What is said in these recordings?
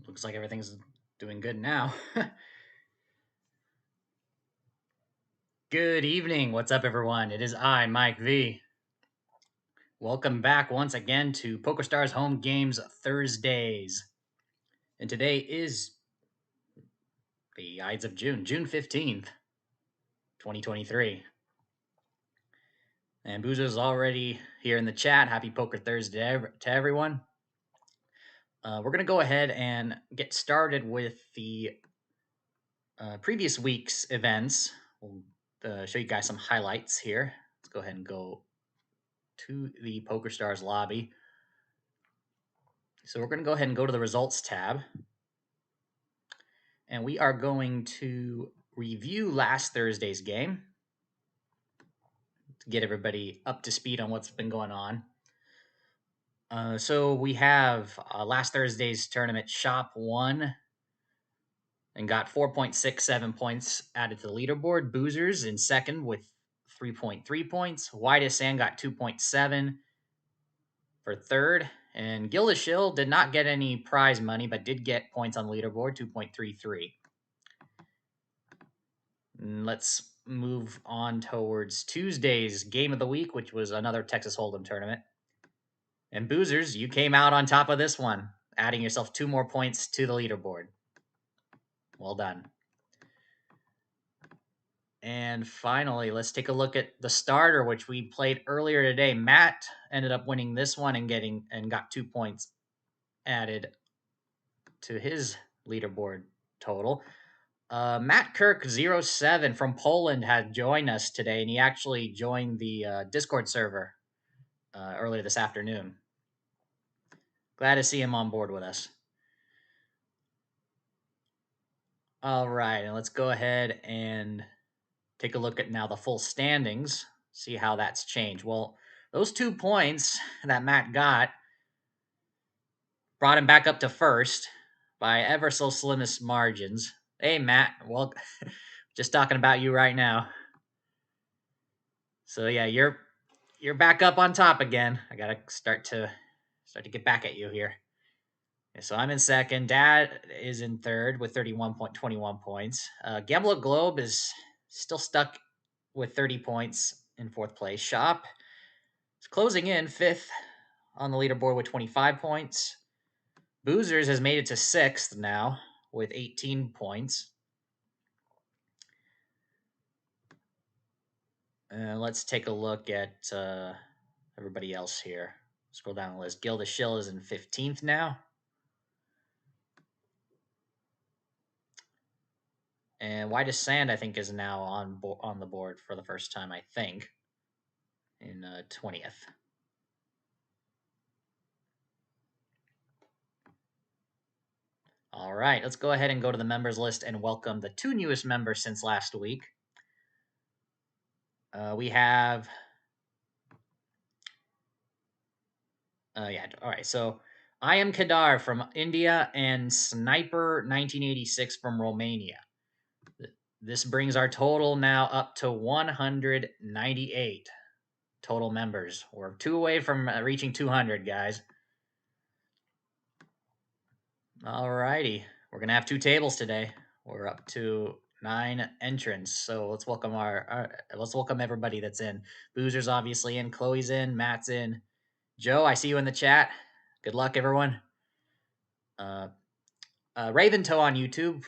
Looks like everything's doing good now. Good evening. What's up, everyone? It is I, Mike V. Welcome back once again to PokerStars Home Games Thursdays. And today is the Ides of June, June 15th, 2023. And Boozer's already here in the chat. Happy Poker Thursday to everyone. We're going to go ahead and get started with the previous week's events. We'll show you guys some highlights here. Let's go ahead and go to the PokerStars lobby. So we're going to go ahead and go to the results tab. And we are going to review last Thursday's game to get everybody up to speed on what's been going on. So we have last Thursday's tournament. Shop won and got 4.67 points added to the leaderboard. Boozers in second with 3.3 points. Whitest Sand got 2.7 for third. And Gildashill did not get any prize money, but did get points on the leaderboard, 2.33. Let's move on towards Tuesday's game of the week, which was another Texas Hold'em tournament. And Boozers, you came out on top of this one, adding yourself 2 more points to the leaderboard. Well done. And finally, let's take a look at the starter, which we played earlier today. Matt ended up winning this one and got 2 points added to his leaderboard total. Matt Kirk 07 from Poland had joined us today, and he actually joined the Discord server earlier this afternoon. Glad to see him on board with us. All right, and let's go ahead and take a look at now the full standings, see how that's changed. Well, those 2 points that Matt got brought him back up to first by ever so slimmest margins. Hey, Matt, well, just talking about you right now. So yeah, you're back up on top again. I gotta start to get back at you here. So I'm in second. Dad is in third with 31.21 points. Gambler Globe is still stuck with 30 points in fourth place. Shop is closing in fifth on the leaderboard with 25 points. Boozers has made it to sixth now with 18 points. Let's take a look at everybody else here. Scroll down the list. Gildashill is in 15th now. And Whitest Sand, I think, is now on the board for the first time, I think, in 20th. All right, let's go ahead and go to the members list and welcome the 2 newest members since last week. We have... all right, so I am Kadar from India and Sniper 1986 from Romania. This brings our total now up to 198 total members. We're 2 away from reaching 200, guys. All righty. We're going to have 2 tables today. We're up to 9 entrants. So let's welcome let's welcome everybody that's in. Boozer's obviously in, Chloe's in, Matt's in. Joe, I see you in the chat. Good luck, everyone. Raven Toe on YouTube,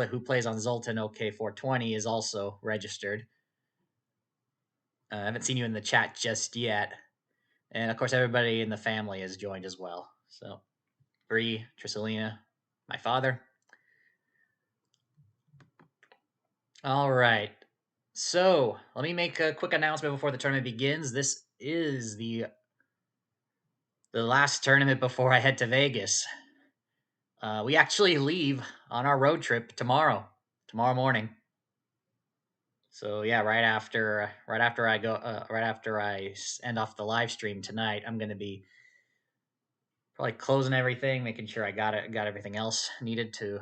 who plays on Zoltan OK420, is also registered. I haven't seen you in the chat just yet. And of course, everybody in the family has joined as well. So, Bree, Trisselina, my father. All right. So, let me make a quick announcement before the tournament begins. This is the last tournament before I head to Vegas. We actually leave on our road trip tomorrow morning. So yeah, right after I end off the live stream tonight, I'm going to be probably closing everything, making sure I got everything else needed to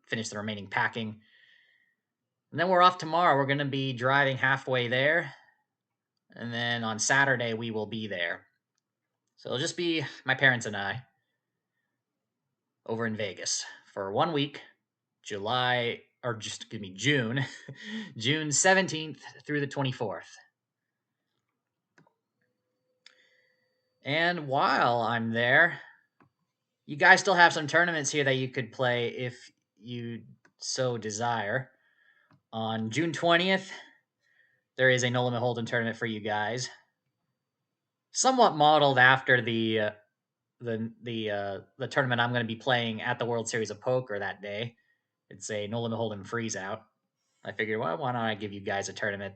finish the remaining packing. And then we're off tomorrow. We're going to be driving halfway there. And then on Saturday, we will be there. So it'll just be my parents and I. over in Vegas for 1 week, July, or just give me June, June 17th through the 24th. And while I'm there, you guys still have some tournaments here that you could play if you so desire. On June 20th, there is a No Limit Hold'em tournament for you guys, somewhat modeled after the tournament I'm going to be playing at the World Series of Poker that day. It's a No Limit Hold'em freeze out. I figured, well, why don't I give you guys a tournament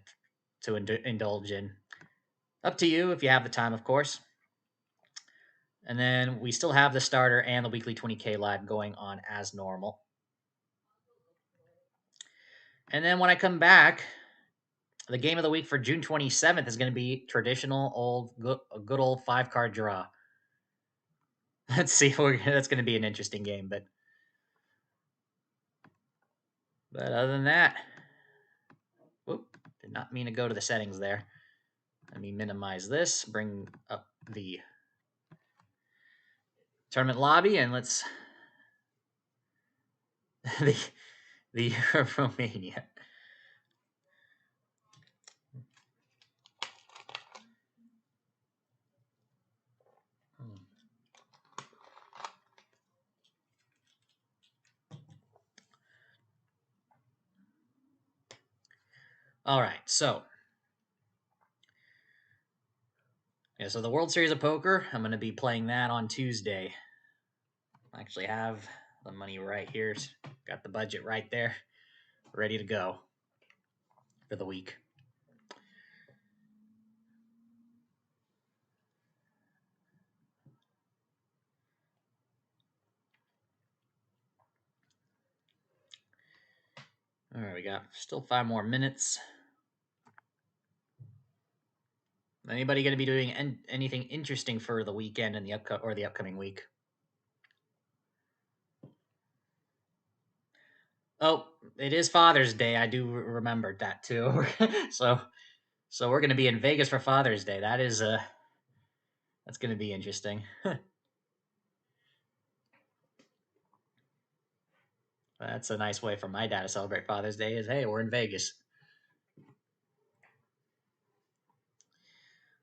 to indulge in? Up to you if you have the time, of course. And then we still have the starter and the weekly 20K live going on as normal. And then when I come back, the game of the week for June 27th is going to be traditional good old 5-card draw. Let's see. That's going to be an interesting game, but other than that, whoop, did not mean to go to the settings there. Let me minimize this, bring up the tournament lobby, and let's the Romania. All right, so so the World Series of Poker, I'm going to be playing that on Tuesday. I actually have the money right here. Got the budget right there, ready to go for the week. All right, we got still 5 more minutes. Anybody going to be doing anything interesting for the weekend and the upcoming week? Oh, it is Father's Day. I do remember that too. so we're going to be in Vegas for Father's Day. That's going to be interesting. That's a nice way for my dad to celebrate Father's Day. Is hey, we're in Vegas.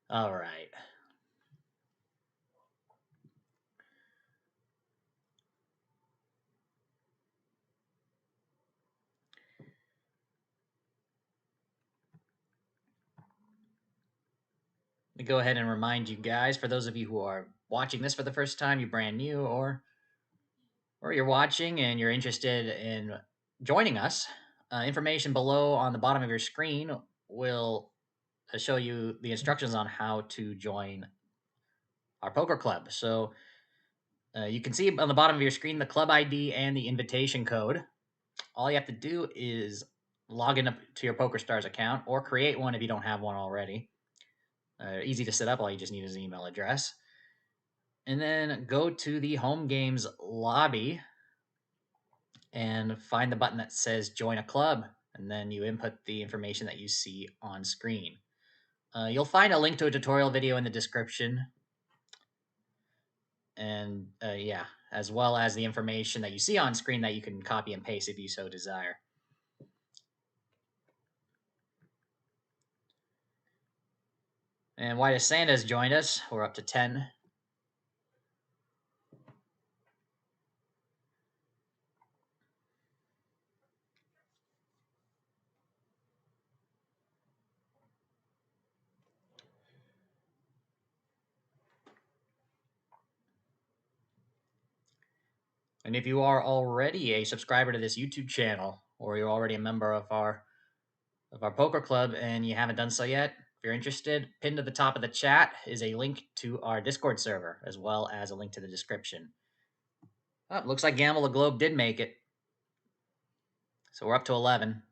All right. Let me go ahead and remind you guys, for those of you who are watching this for the first time, you're brand new, or you're watching and you're interested in joining us, information below on the bottom of your screen will show you the instructions on how to join our poker club. So you can see on the bottom of your screen the club ID and the invitation code. All you have to do is log in to your PokerStars account or create one if you don't have one already. Easy to set up. All you just need is an email address. And then go to the home games lobby and find the button that says join a club. And then you input the information that you see on screen. You'll find a link to a tutorial video in the description. And as well as the information that you see on screen that you can copy and paste if you so desire. And White as Sand has joined us. We're up to 10. And if you are already a subscriber to this YouTube channel, or you're already a member of our poker club and you haven't done so yet, if you're interested, pinned to the top of the chat is a link to our Discord server, as well as a link to the description. Oh, looks like Gamble the Globe did make it. So we're up to 11.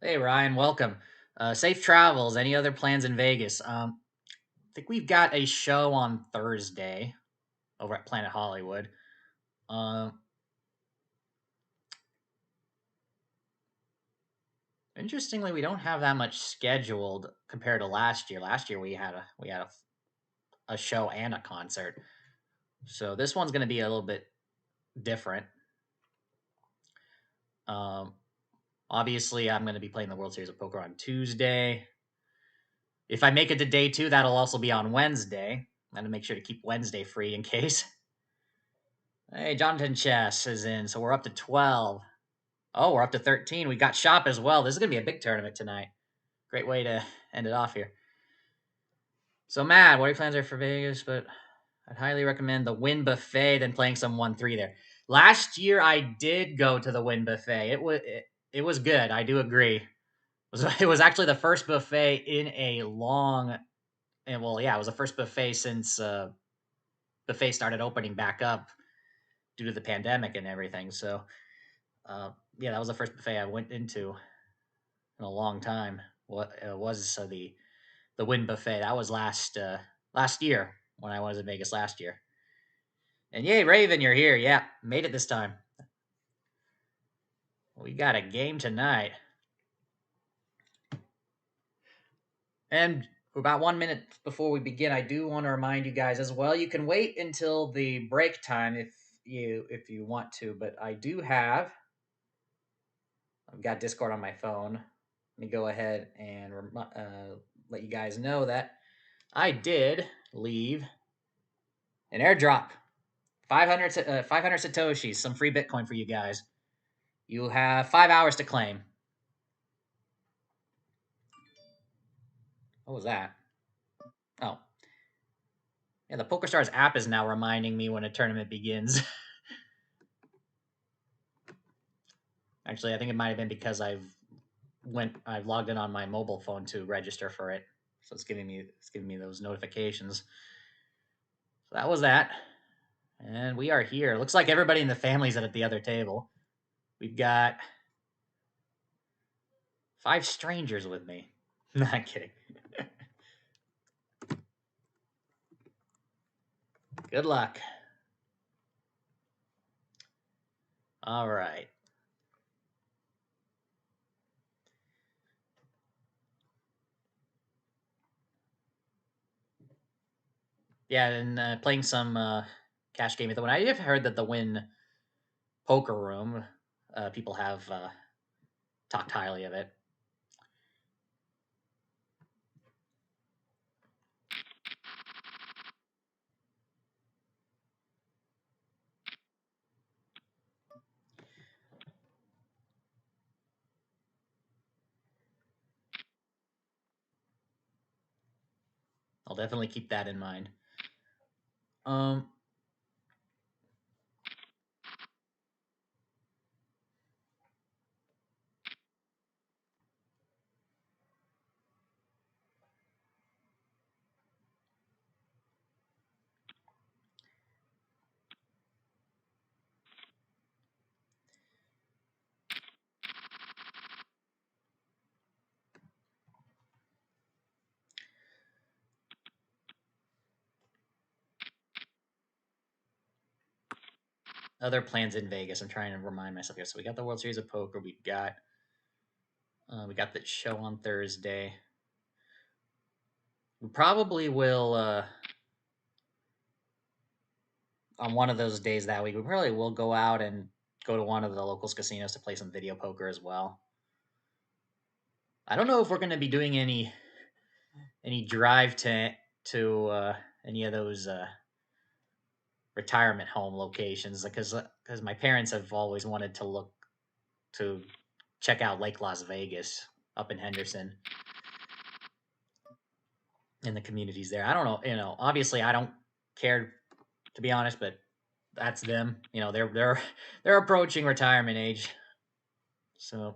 Hey, Ryan, welcome. Safe travels. Any other plans in Vegas? I think we've got a show on Thursday over at Planet Hollywood. Interestingly, we don't have that much scheduled compared to last year. Last year we had a show and a concert, so this one's going to be a little bit different. Um, Obviously, I'm going to be playing the World Series of Poker on Tuesday. If I make it to day 2, that'll also be on Wednesday. I'm going to make sure to keep Wednesday free in case. Hey, Jonathan Chess is in, so we're up to 12. Oh, we're up to 13. We got Shop as well. This is going to be a big tournament tonight. Great way to end it off here. So, Matt, what are your plans are for Vegas? But I'd highly recommend the Win Buffet than playing some 1-3 there. Last year, I did go to the Win Buffet. It was good. I do agree. It was actually the first buffet in a long, and well, yeah, it was the first buffet since buffet started opening back up due to the pandemic and everything. So, yeah, that was the first buffet I went into in a long time. What was the Win Buffet? That was last year when I was in Vegas last year. And yay, Raven, you're here. Yeah, made it this time. We got a game tonight. And about 1 minute before we begin, I do want to remind you guys as well. You can wait until the break time if you want to, but I've got Discord on my phone. Let me go ahead and let you guys know that I did leave an airdrop. 500 Satoshis, some free Bitcoin for you guys. You have 5 hours to claim. What was that? Oh. Yeah, the PokerStars app is now reminding me when a tournament begins. Actually, I think it might have been because I've logged in on my mobile phone to register for it. So it's giving me those notifications. So that was that. And we are here. Looks like everybody in the family's at the other table. We've got 5 strangers with me. Not kidding. Good luck. All right. Yeah, and playing some cash game. When I have heard that the Win Poker Room, people have talked highly of it. I'll definitely keep that in mind. Other plans in Vegas. I'm trying to remind myself here. So we got the World Series of Poker. We got the show on Thursday. We probably will on one of those days that week. We probably will go out and go to one of the locals casinos to play some video poker as well. I don't know if we're going to be doing any drive to any of those retirement home locations because my parents have always wanted to check out Lake Las Vegas up in Henderson in the communities there. I don't know, obviously I don't care to be honest, but that's them. They're approaching retirement age, so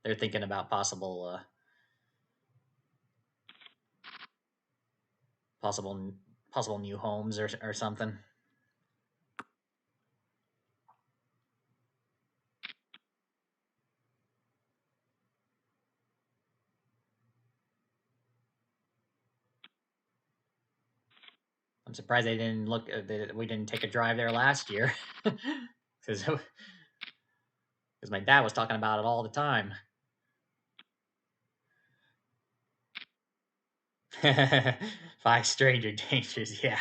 they're thinking about possible new homes or something. I'm surprised they didn't we didn't take a drive there last year because because my dad was talking about it all the time. Five stranger dangers, yeah.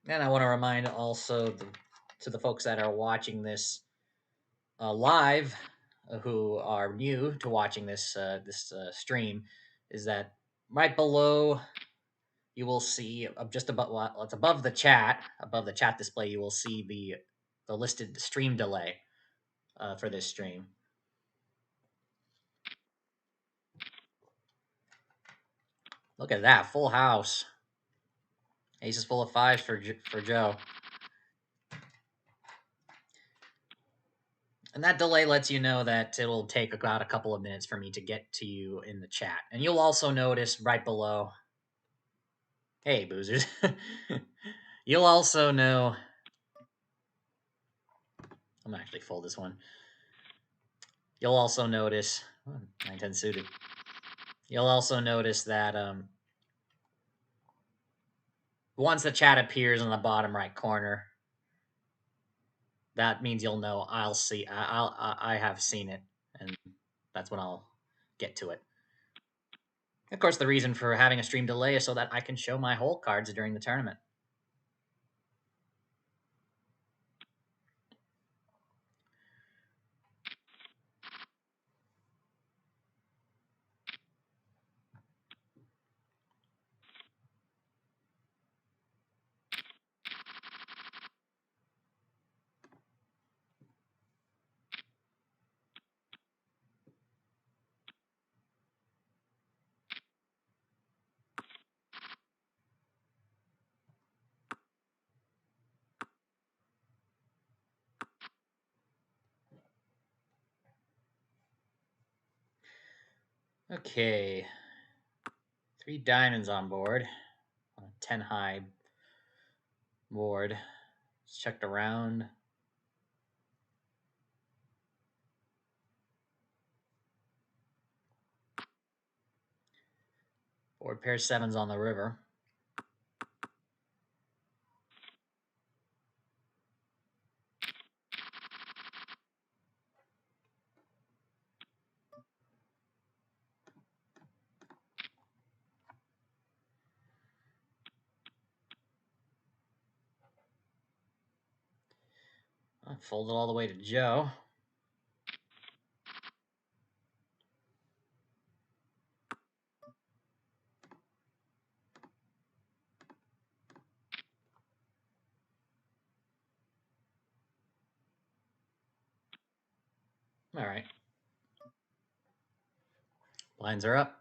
And I want to remind also to the folks that are watching this live, who are new to watching this stream, is that right below you will see just above, well, it's above the chat display. You will see the listed stream delay for this stream. Look at that, full house. Aces full of fives for Joe. And that delay lets you know that it'll take about a couple of minutes for me to get to you in the chat. And you'll also notice right below, hey, boozers. You'll also know, I'm gonna actually fold this one. You'll also notice, 9-10 suited. You'll also notice that once the chat appears in the bottom right corner, that means you'll know I have seen it, and that's when I'll get to it. Of course, the reason for having a stream delay is so that I can show my hole cards during the tournament. Okay, 3 diamonds on board, on a 10 high board. Let's check the round. Board pair 7s on the river. I fold it all the way to Joe. All right. Blinds are up.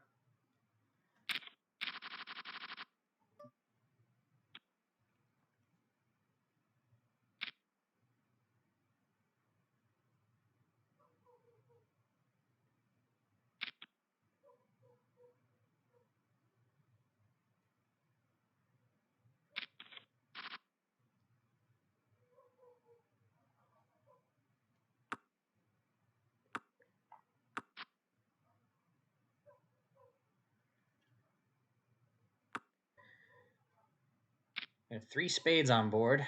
We have 3 spades on board.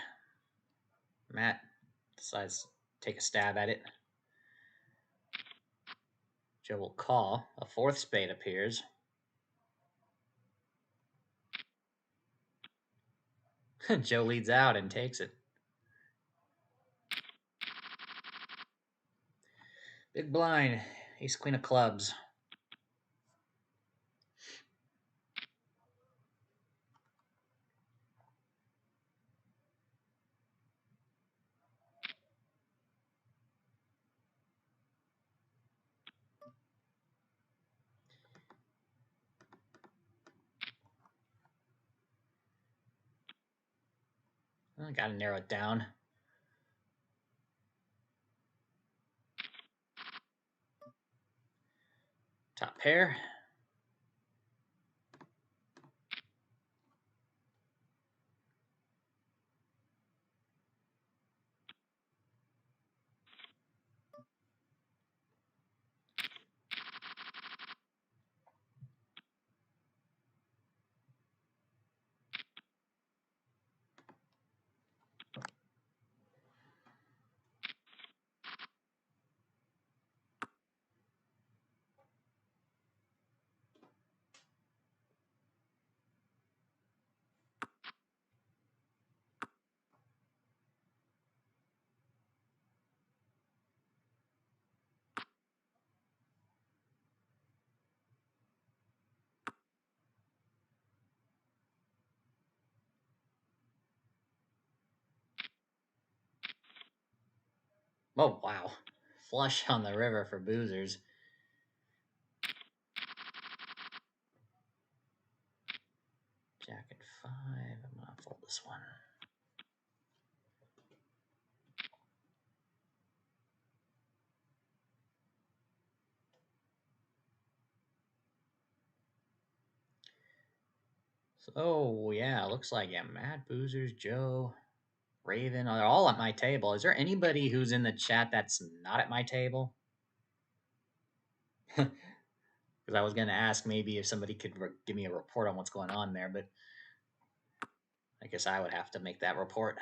Matt decides to take a stab at it. Joe will call. A 4th spade appears. Joe leads out and takes it. Big blind. Ace queen of clubs. I gotta narrow it down. Top pair. Oh, wow. Flush on the river for boozers. Jack at 5. I'm going to fold this one. So, yeah, looks like, yeah, Matt, Boozers, Joe, Raven are all at my table. Is there anybody who's in the chat that's not at my table? Because I was going to ask maybe if somebody could give me a report on what's going on there, but I guess I would have to make that report.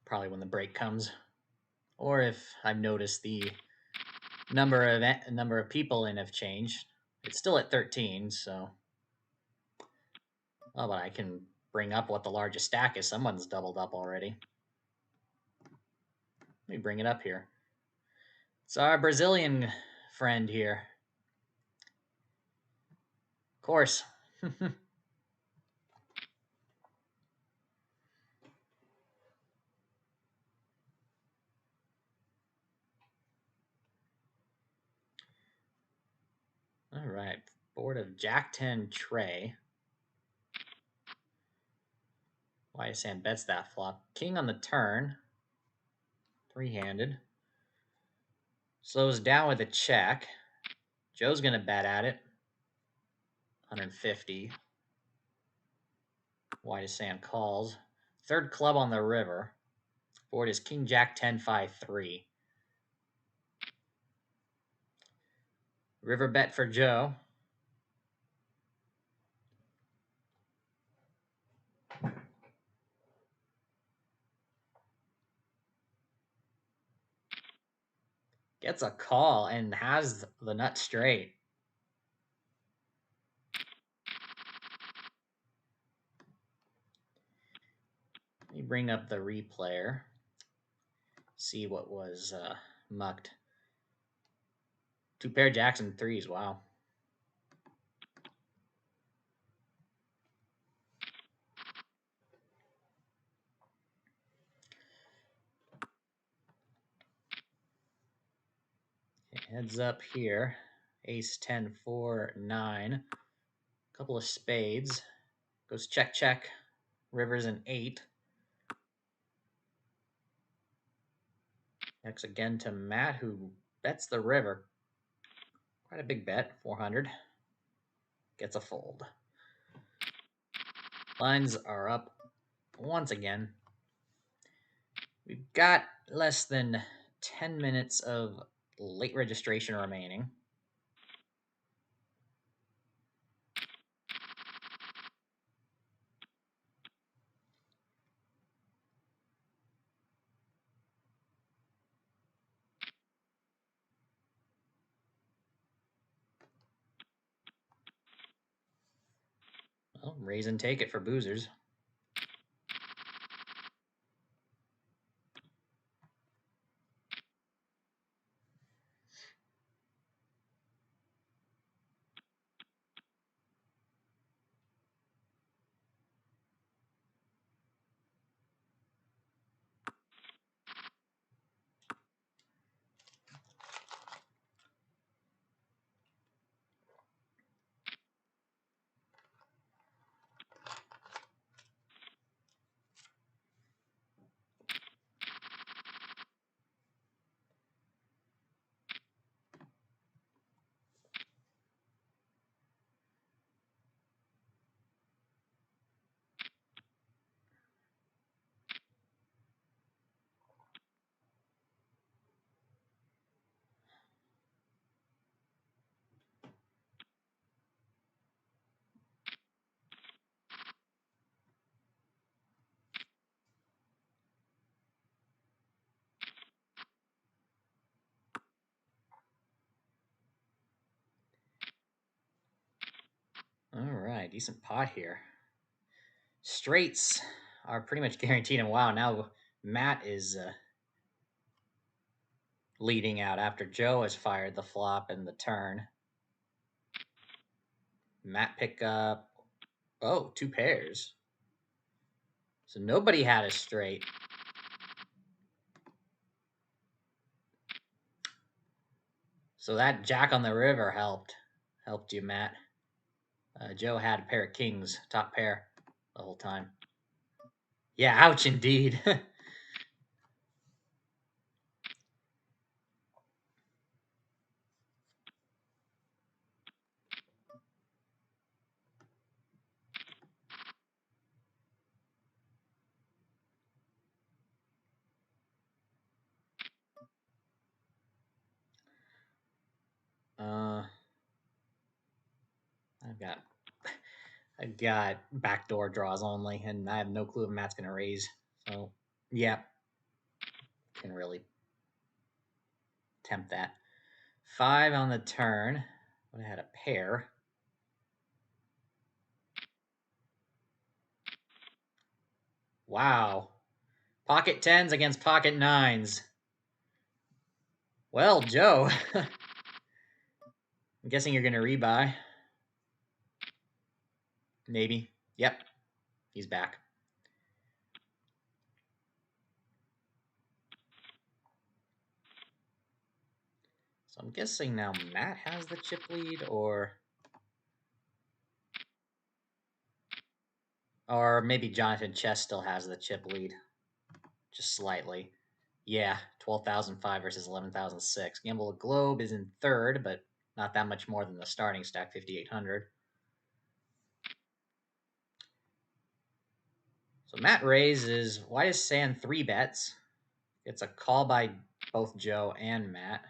Probably when the break comes. Or if I've noticed the number of people in have changed. It's still at 13, so... Oh, but I can bring up what the largest stack is. Someone's doubled up already. Let me bring it up here. It's our Brazilian friend here. Of course. All right. Board of Jack 10 tray. YSN bets that flop. King on the turn. Three-handed. Slows down with a check. Joe's going to bet at it. 150. YSN calls. Third club on the river. Board is King Jack 10 5 3. River bet for Joe. Gets a call and has the nut straight. Let me bring up the replayer. See what was mucked. Two pair jacks and threes. Wow. Heads up here. Ace 10 4 9. Couple of spades. Goes check check. River's an 8. Next again to Matt, who bets the river. Quite a big bet, 400. Gets a fold. Lines are up once again. We've got less than 10 minutes of late registration remaining. Well, raise and take it for boozers. All right, decent pot here. Straights are pretty much guaranteed. And wow, now Matt is leading out after Joe has fired the flop and the turn. Matt pick up, oh, two pairs. So nobody had a straight. So that jack on the river helped you, Matt. Joe had a pair of kings, top pair, the whole time. Yeah, ouch indeed. I've got backdoor draws only, and I have no clue if Matt's gonna raise. So yeah, can really tempt that. 5 on the turn. Would have had a pair. Wow. Pocket 10s against pocket 9s. Well, Joe. I'm guessing you're gonna rebuy. Maybe. Yep. He's back. So I'm guessing now Matt has the chip lead, or maybe Jonathan Chess still has the chip lead. Just slightly. Yeah, 12,005 versus 11,006. Gamble the Globe is in third, but not that much more than the starting stack, 5,800. So Matt raises White as Sand 3 bets. It's a call by both Joe and Matt.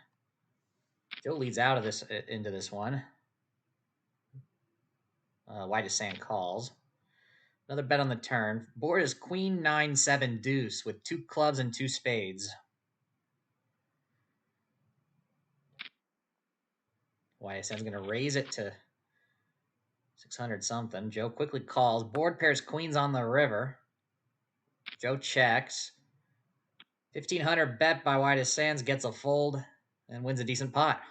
Joe leads out of this into this one. White as Sand calls. Another bet on the turn. Board is Queen 9-7 deuce with 2 clubs and 2 spades. White as Sand's going to raise it to 600 something. Joe quickly calls. Board pairs queens on the river. Joe checks. 1,500 bet by White as Sands gets a fold and wins a decent pot.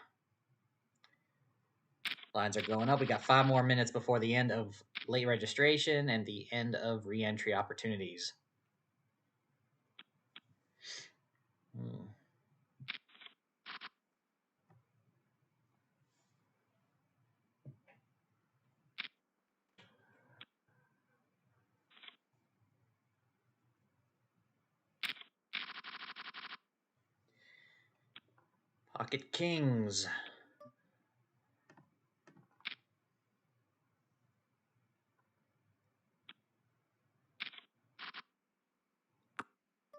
Lines are going up. We got 5 more minutes before the end of late registration and the end of re-entry opportunities. Pocket kings.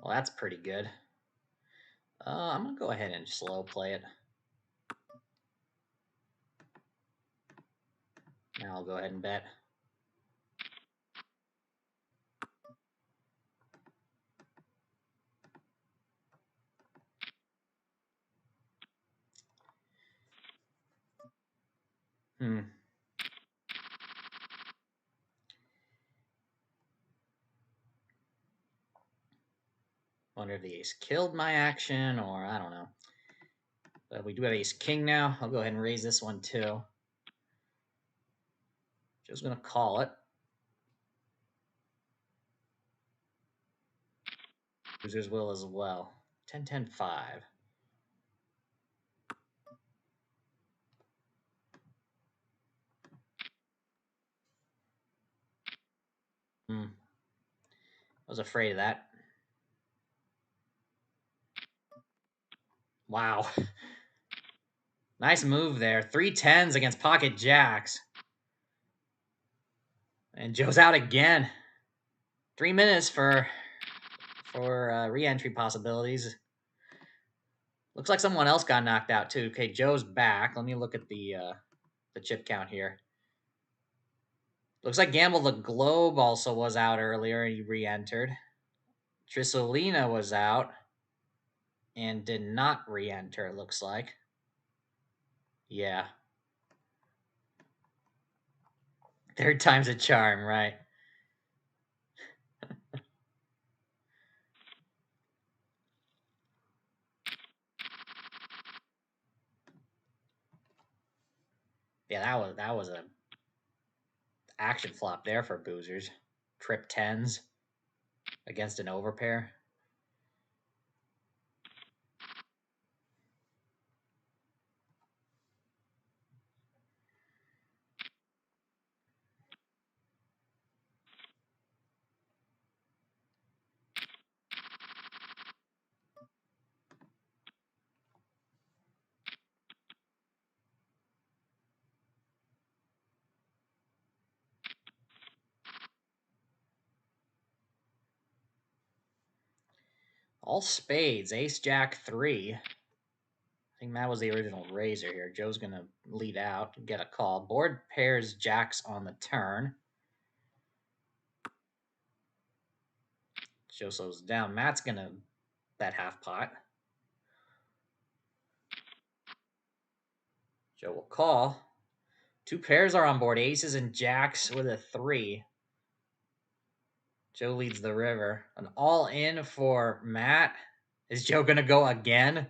Well, that's pretty good. I'm going to go ahead and slow play it. Now I'll go ahead and bet. Wonder if the ace killed my action, or I don't know. But we do have ace king now. I'll go ahead and raise this one too. Just going to call it. Losers will as well. 10-10-5. I was afraid of that. Wow. Nice move there. 3 10s against pocket jacks. And Joe's out again. 3 minutes for re-entry possibilities. Looks like someone else got knocked out too. Okay, Joe's back. Let me look at the chip count here. Looks like Gamble the Globe also was out earlier and he re-entered. Trissolina was out and did not re-enter, it looks like. Yeah. Third time's a charm, right? Yeah, that was a action flop there for boozers. Trip 10s. against an overpair. All spades, ace, jack, 3. I think that was the original raiser here. Joe's going to lead out and get a call. Board pairs jacks on the turn. Joe slows down. Matt's going to bet half pot. Joe will call. 2 pairs are on board, aces and jacks with a 3. Joe leads the river. An all in for Matt. Is Joe going to go again?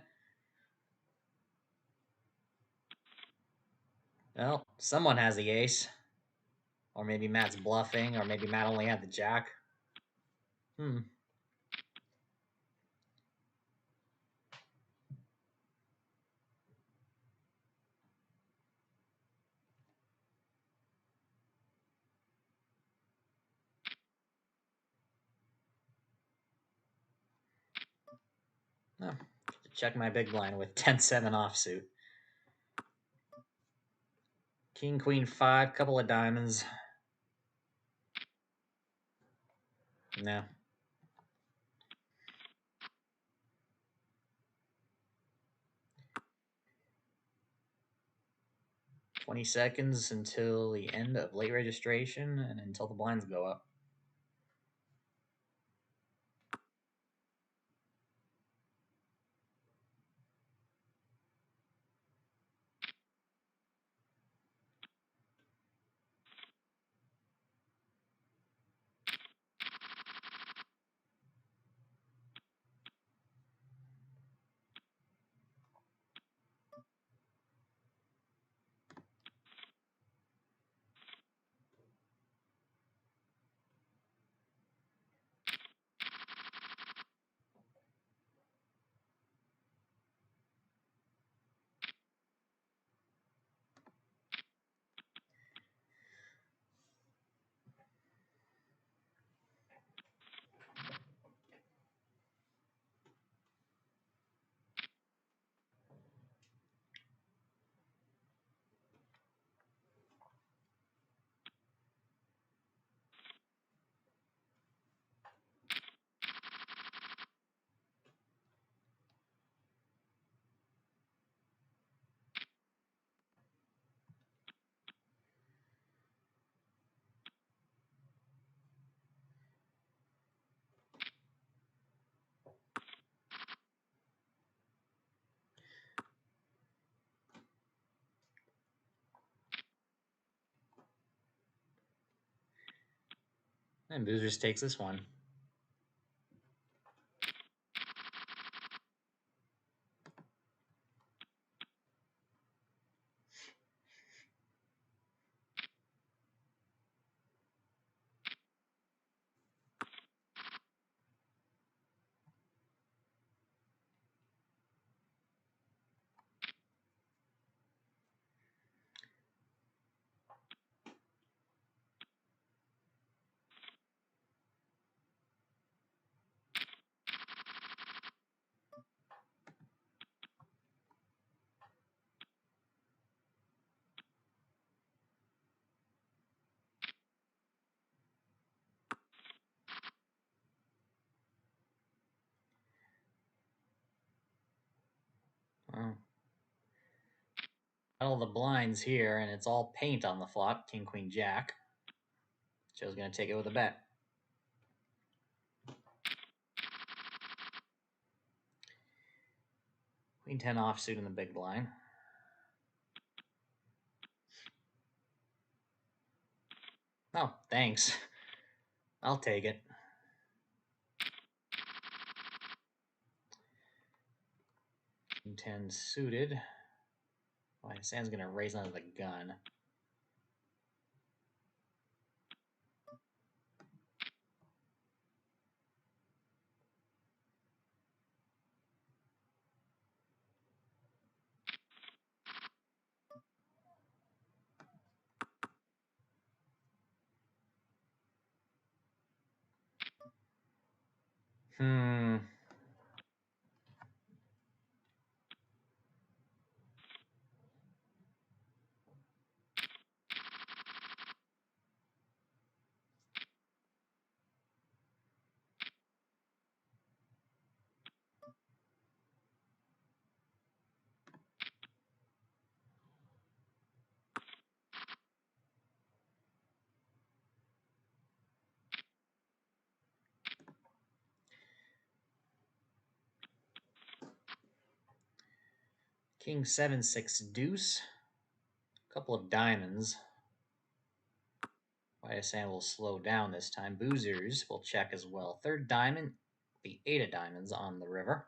Well, someone has the ace. Or maybe Matt's bluffing, or maybe Matt only had the jack. Oh, check my big blind with 10-7 offsuit. King, queen, 5, couple of diamonds. No. $20 seconds until the end of late registration and until the blinds go up. And Boozers takes this one. Well, all the blinds here, and it's all paint on the flop. King, queen, jack. Joe's going to take it with a bet. Queen 10 offsuit in the big blind. Oh, thanks. I'll take it. King 10 suited. Why, Sam's going to raise under the gun. Hmm. King 7-6 deuce. Couple of diamonds. White hand will slow down this time. Boozers will check as well. Third diamond, the 8 of diamonds on the river.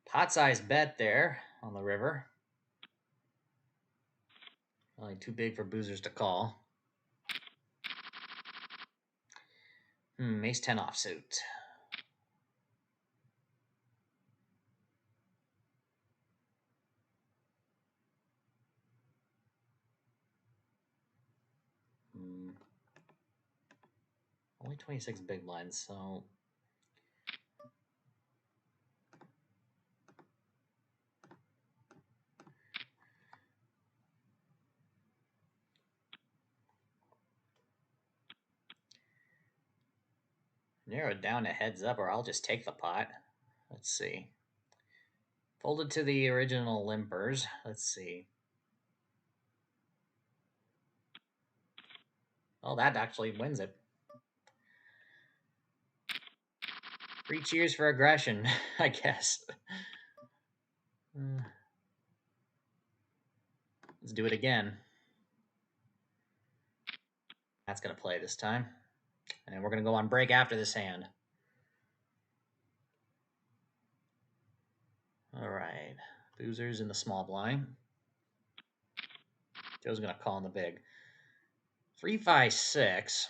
Pot size bet there on the river. Only too big for boozers to call. Ace 10 offsuit. Only 26 big blinds, so narrow it down to heads up, or I'll just take the pot. Let's see. Folded to the original limpers. Let's see. Oh, that actually wins it. 3 cheers for aggression, I guess. Let's do it again. That's going to play this time. And we're going to go on break after this hand. All right. Boozers in the small blind. Joe's going to call in the big. 3, 5, 6.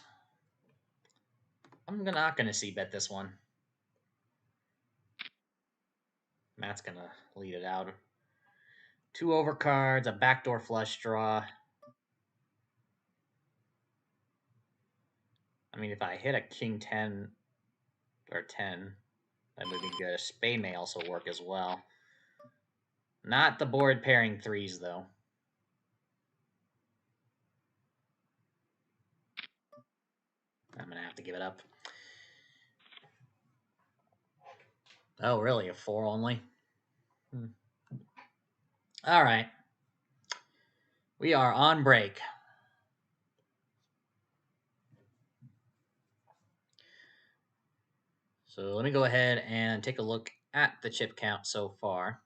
I'm not going to see bet this one. Matt's going to lead it out. 2 overcards, a backdoor flush draw. I mean, if I hit a king 10 or 10, that would be good. A spade may also work as well. Not the board pairing threes, though. I'm going to have to give it up. Oh, really? A 4 only? All right. We are on break. So let me go ahead and take a look at the chip count so far.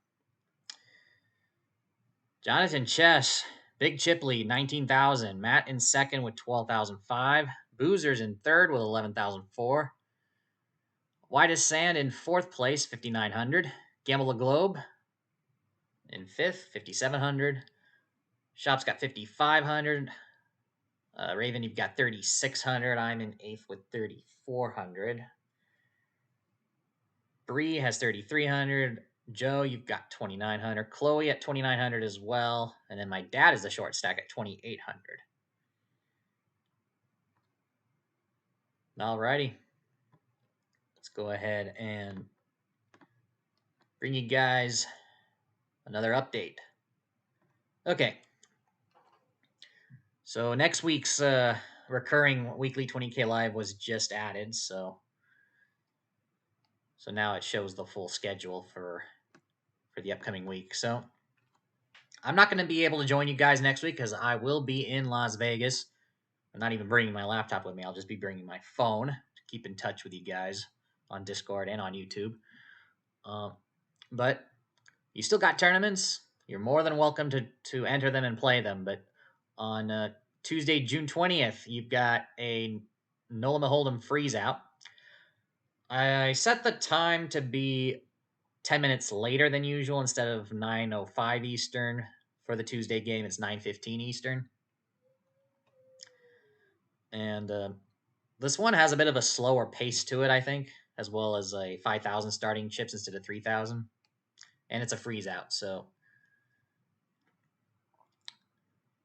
Jonathan Chess, big chip lead, 19,000. Matt in second with 12,005. Boozers in third with 11,004. Whitest Sand in fourth place, 5,900. Gamble the Globe in fifth, 5,700. Shop's got 5,500. Raven, you've got 3,600. I'm in eighth with 3,400. Bree has 3,300. Joe, you've got 2,900. Chloe at 2,900 as well. And then my dad is the short stack at 2,800. Alrighty. Let's go ahead and bring you guys another update. Okay. So next week's recurring weekly 20K live was just added, so now it shows the full schedule for the upcoming week. So I'm not going to be able to join you guys next week because I will be in Las Vegas. I'm not even bringing my laptop with me. I'll just be bringing my phone to keep in touch with you guys on Discord and on YouTube. But you still got tournaments. You're more than welcome to enter them and play them. But on Tuesday, June 20th, you've got a Nola Hold'em freeze out. I set the time to be 10 minutes later than usual. Instead of 9:05 Eastern for the Tuesday game, it's 9:15 Eastern. And this one has a bit of a slower pace to it, I think, as well as a 5,000 starting chips instead of 3,000. And it's a freeze out, so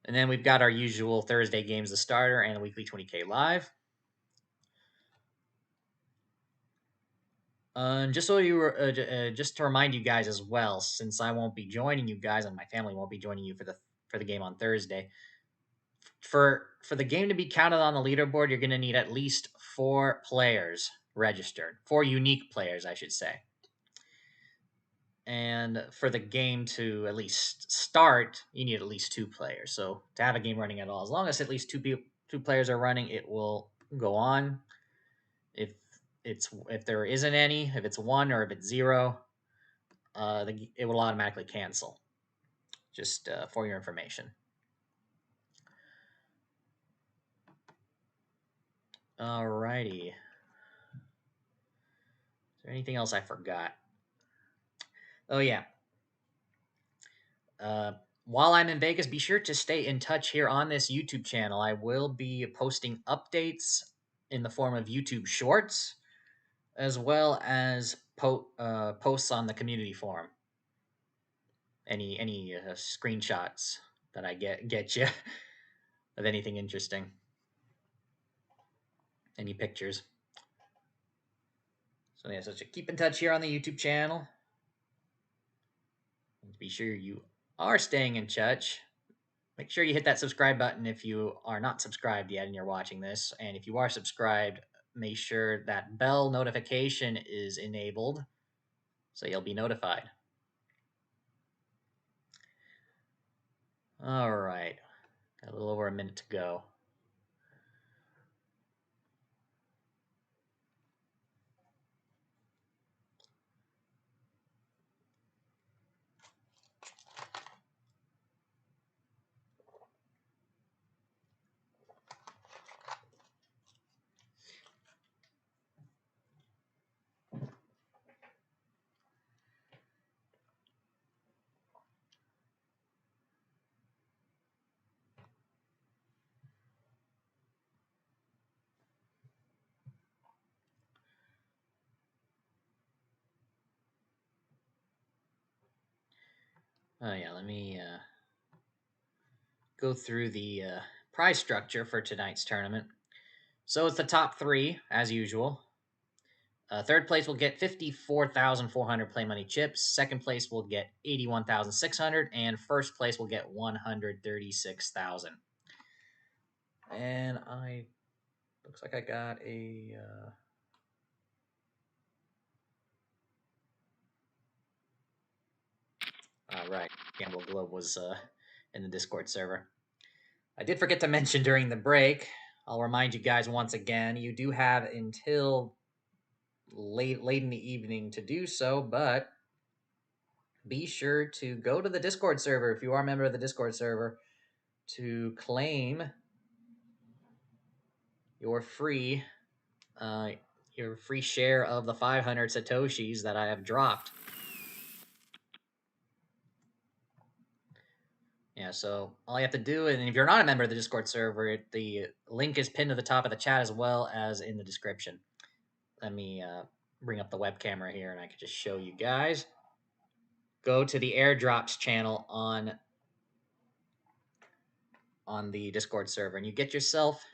And then we've got our usual Thursday games, the starter, and the weekly 20K live. Just so you were, just to remind you guys as well, since I won't be joining you guys and my family won't be joining you for the game on Thursday. For the game to be counted on the leaderboard, you're going to need at least 4 players registered, 4 unique players, I should say. And for the game to at least start, you need at least 2 players. So to have a game running at all, as long as at least 2 players are running, it will go on. If there isn't any, if it's 1 or if it's 0, it will automatically cancel. Just for your information. Alrighty. Is there anything else I forgot? Oh yeah. While I'm in Vegas, be sure to stay in touch here on this YouTube channel. I will be posting updates in the form of YouTube Shorts, as well as posts on the community forum. Any screenshots that I get you of anything interesting, any pictures. So yeah, so keep in touch here on the YouTube channel. And be sure you are staying in touch. Make sure you hit that subscribe button if you are not subscribed yet and you're watching this. And if you are subscribed, make sure that bell notification is enabled so you'll be notified. All right. Got a little over a minute to go. Oh yeah, let me go through the prize structure for tonight's tournament. So it's the top 3 as usual. Third place will get 54,400 play money chips. Second place will get 81,600, and first place will get 136,000. And looks like I got a. All right, Gamble Globe was in the Discord server. I did forget to mention during the break. I'll remind you guys once again. You do have until late in the evening to do so, but be sure to go to the Discord server if you are a member of the Discord server to claim your free share of the 500 satoshis that I have dropped. Yeah, so all you have to do, and if you're not a member of the Discord server, the link is pinned to the top of the chat as well as in the description. Let me bring up the web camera here and I can just show you guys. Go to the airdrops channel on the Discord server and you get yourself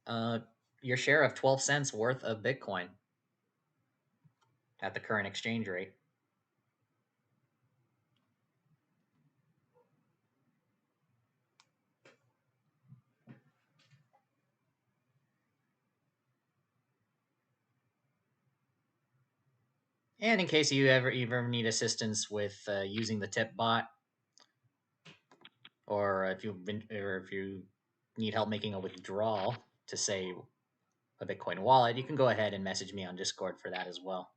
your share of 12 cents worth of Bitcoin at the current exchange rate. And in case you ever need assistance with using the tip bot, or if you need help making a withdrawal to say a Bitcoin wallet, you can go ahead and message me on Discord for that as well.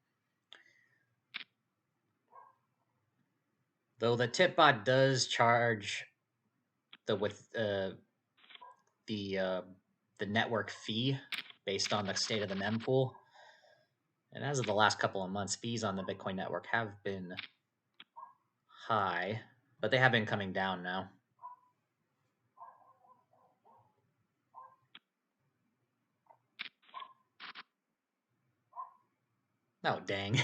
Though the tip bot does charge the network fee based on the state of the mempool. And as of the last couple of months, fees on the Bitcoin network have been high, but they have been coming down now. Oh, dang.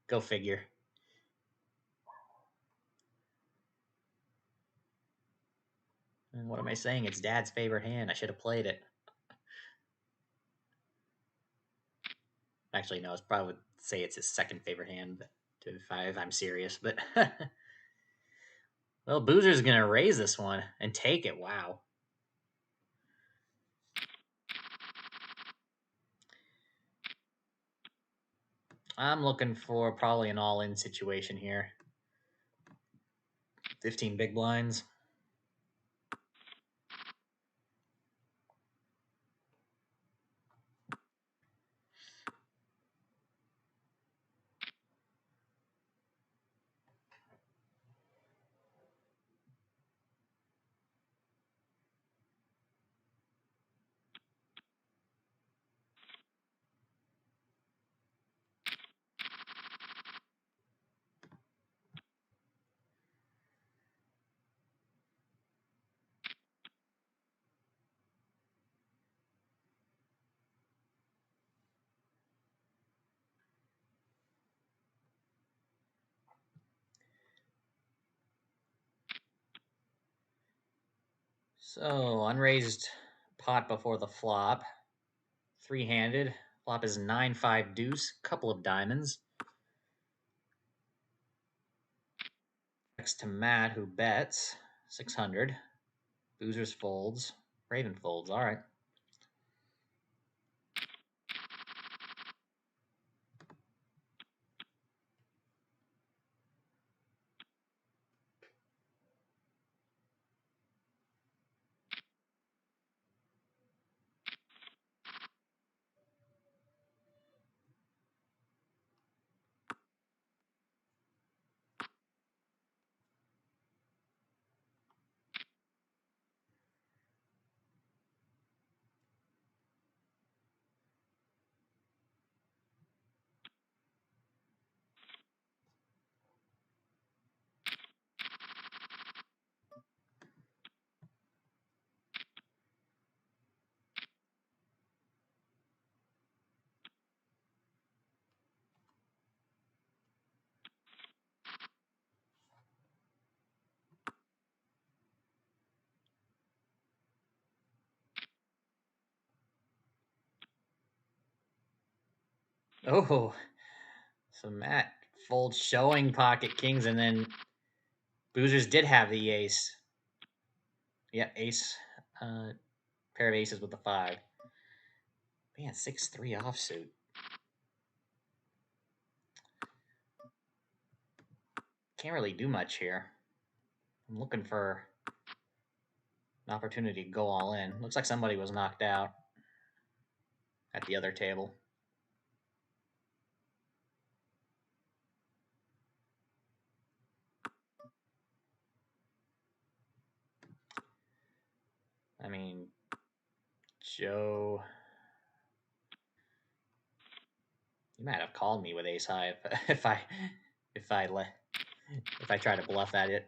Go figure. And what am I saying? It's Dad's favorite hand. I should have played it. Actually, no, it's probably say it's his second favorite hand, if I'm serious. But well, Boozer's gonna raise this one and take it. Wow. I'm looking for probably an all-in situation here. 15 big blinds. So, unraised pot before the flop. Three-handed. Flop is 9-5 deuce. Couple of diamonds. Next to Matt, who bets 600. Boozers folds. Raven folds. All right. Oh, so Matt folds showing pocket kings, and then Boozers did have the ace. Yeah, ace. Pair of aces with the 5. Man, 6-3 offsuit. Can't really do much here. I'm looking for an opportunity to go all in. Looks like somebody was knocked out at the other table. I mean, Joe, you might have called me with ace high if I try to bluff at it.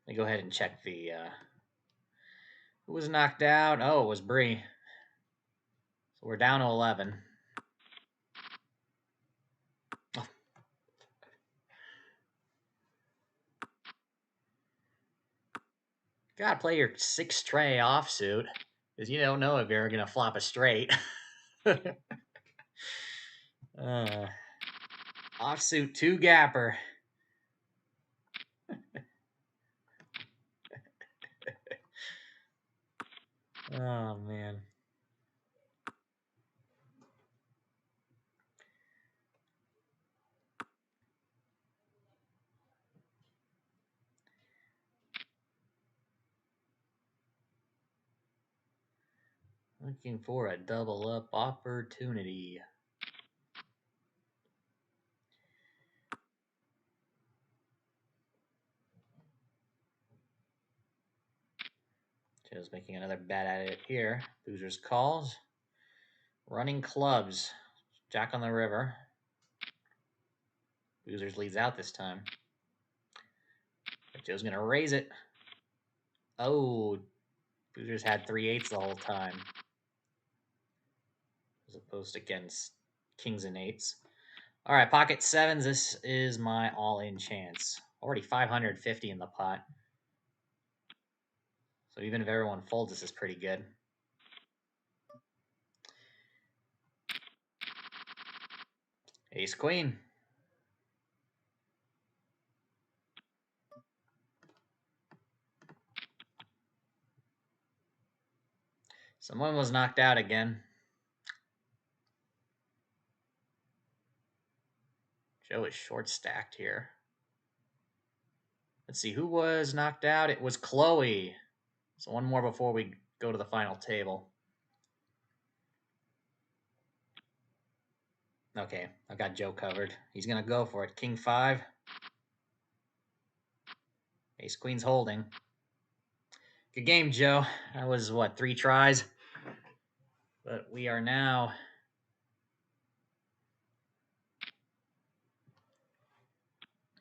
Let me go ahead and check the who was knocked out. Oh, it was Bree. So we're down to 11. Oh. Gotta play your 6 tray offsuit, because you don't know if you're gonna flop a straight. Offsuit 2 gapper. Oh man. Looking for a double up opportunity. Joe's making another bet at it here. Boozers calls. Running clubs. Jack on the river. Boozers leads out this time. But Joe's going to raise it. Oh, Boozers had 3/8 the whole time. As opposed to against kings and eights. All right, pocket sevens. This is my all-in chance. Already 550 in the pot. So even if everyone folds, this is pretty good. Ace queen. Someone was knocked out again. Joe is short stacked here. Let's see who was knocked out. It was Chloe. So one more before we go to the final table. Okay, I got Joe covered. He's gonna go for it. King 5. Ace queen's holding. Good game, Joe. That was what, 3 tries? But we are now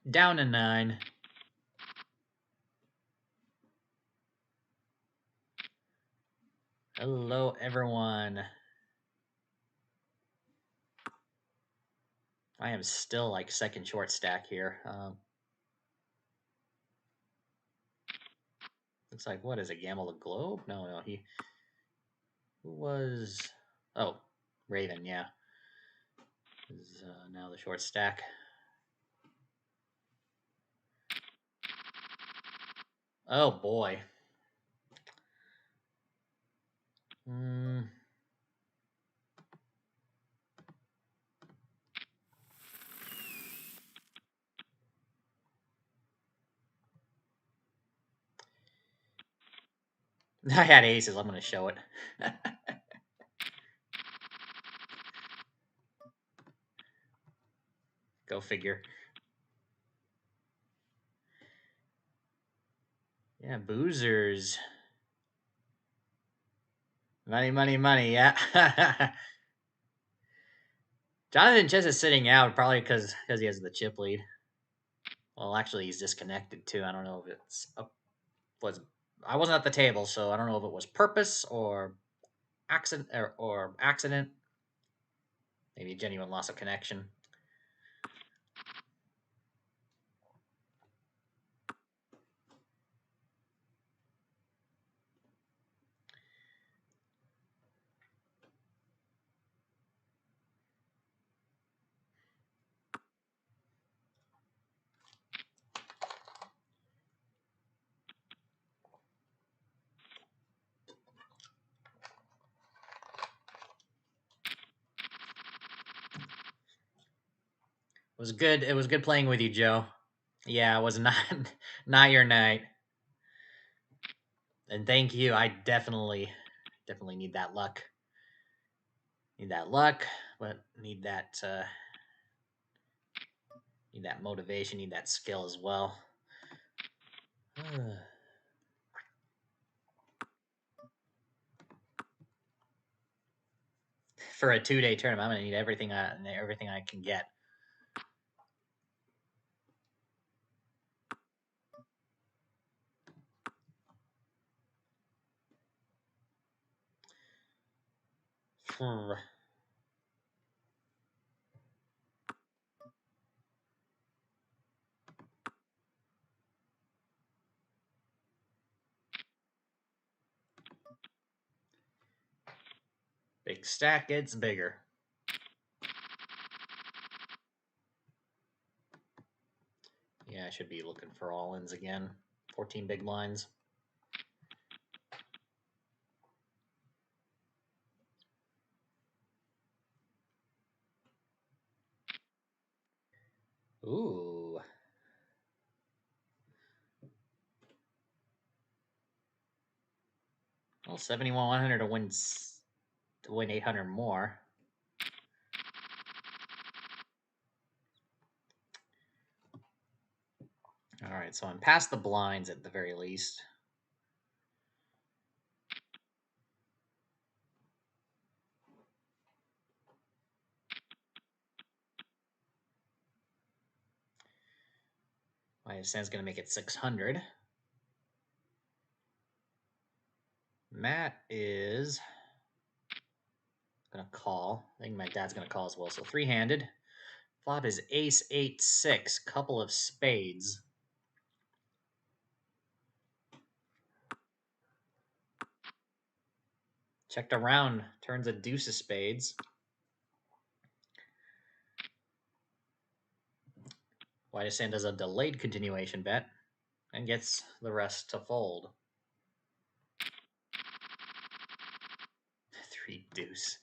down to 9. Hello, everyone. I am still like second short stack here. Looks like, what is it, Gamble the Globe? No, who was, oh, Raven, yeah. Is now the short stack. Oh, boy. I had aces. I'm going to show it. Go figure. Yeah, boozers. Money, money, money. Yeah. Jonathan Chess is sitting out probably because he has the chip lead. Well, actually, he's disconnected too. I don't know if it's was. I wasn't at the table, so I don't know if it was purpose or accident or accident. Maybe a genuine loss of connection. It was good. It was good playing with you, Joe. Yeah, it was not not your night. And thank you. I definitely need that luck. Need that luck, but need that motivation, need that skill as well. For a 2-day tournament, I'm gonna need everything I can get. Big stack gets bigger. Yeah, I should be looking for all-ins again. 14 big blinds. Ooh. Well, 71,100 to win 800 more. All right, so I'm past the blinds at the very least. My Sam's going to make it 600. Matt is going to call. I think my dad's going to call as well. So 3-handed. Flop is ace 8-6, couple of spades. Checked around, turns a deuce of spades. Whitest hand does a delayed continuation bet and gets the rest to fold. 3 deuce.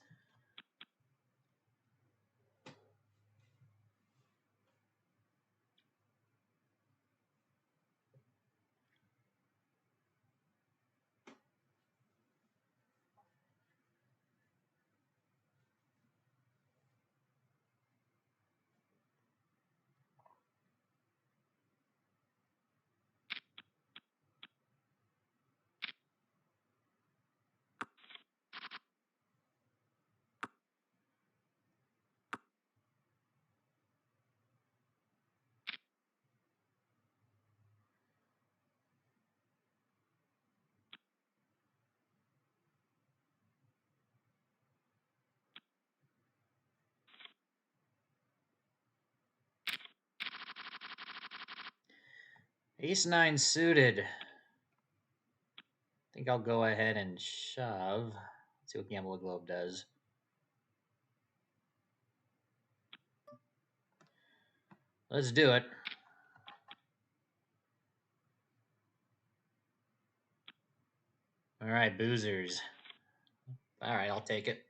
Ace 9 suited. I think I'll go ahead and shove. Let's see what Gamble Globe does. Let's do it. All right, boozers. All right, I'll take it.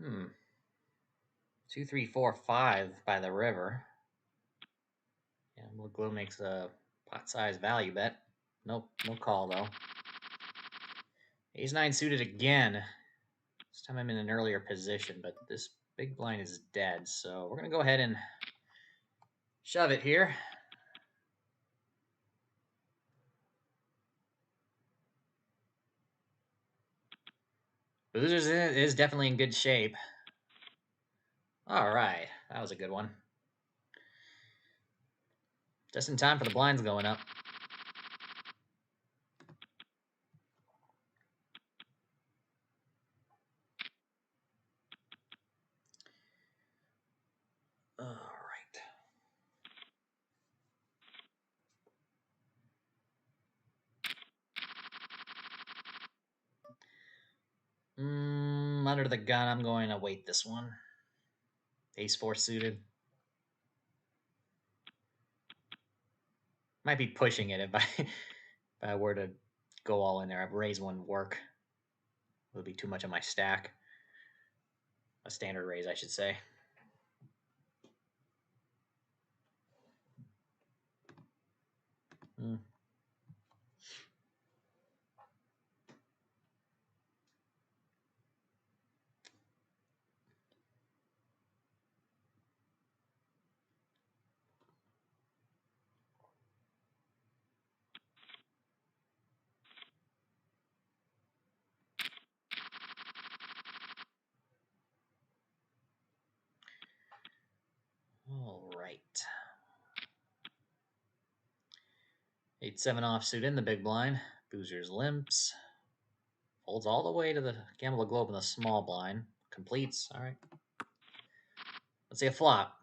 Hmm. 2, 3, 4, 5 by the river. Yeah, Globe makes a pot size value bet. Nope, no call though. Ace 9 suited again. This time I'm in an earlier position, but this big blind is dead, so we're gonna go ahead and shove it here. Boozers is definitely in good shape. All right, that was a good one. Just in time for the blinds going up. All right. Under the gun, I'm going to wait this one. Ace 4 suited. Might be pushing it if I were to go all in there. Raise one work. It would be too much of my stack. A standard raise, I should say. All right. 8-7 offsuit in the big blind. Boozers limps. Folds all the way to the Gamble Globe in the small blind. Completes. All right. Let's see a flop.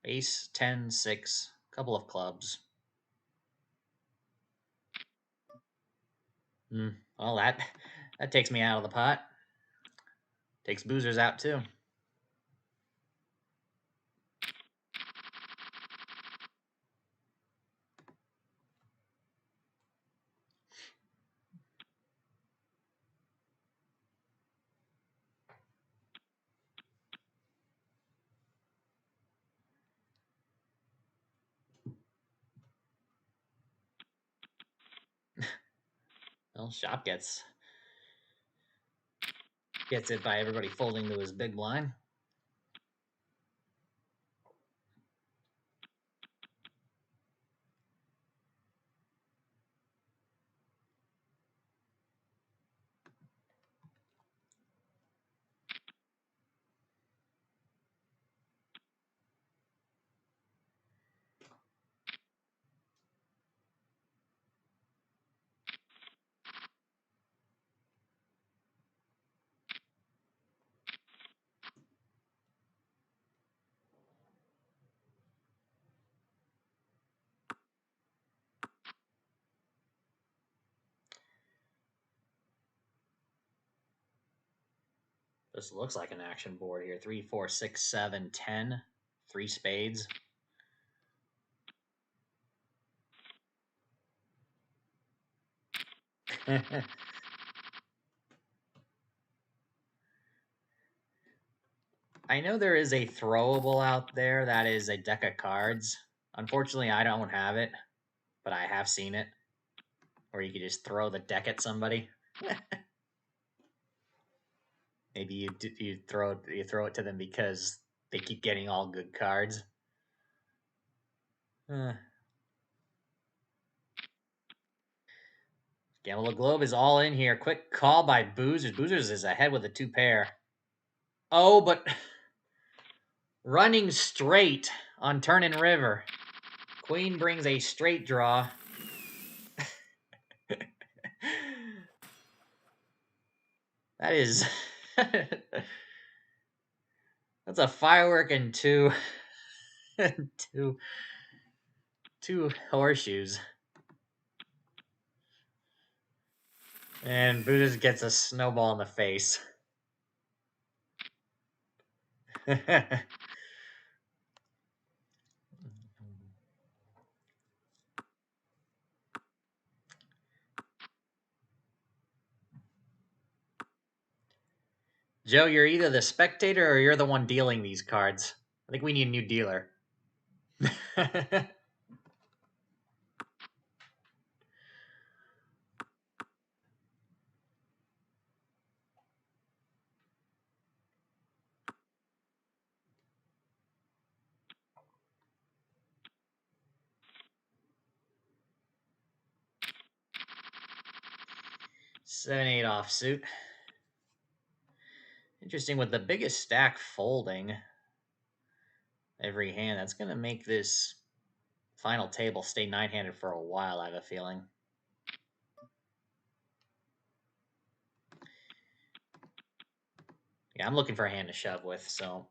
Ace 10-6. Couple of clubs. Well, that takes me out of the pot. Takes boozers out too. Well, Shop gets it by everybody folding to his big blind. This looks like an action board here. 3, 4, 6, 7, 10. 3 spades. I know there is a throwable out there that is a deck of cards. Unfortunately, I don't have it, but I have seen it. Or you could just throw the deck at somebody. Maybe you throw it to them because they keep getting all good cards. Gamble Globe is all in here. Quick call by Boozers. Boozers is ahead with a 2 pair. Oh, but running straight on turn and river. Queen brings a straight draw. That is... That's a firework and two horseshoes. And Buddha gets a snowball in the face. Joe, you're either the spectator or you're the one dealing these cards. I think we need a new dealer. Seven, 8 offsuit. Interesting, with the biggest stack folding every hand, that's going to make this final table stay 9-handed for a while, I have a feeling. Yeah, I'm looking for a hand to shove with, so...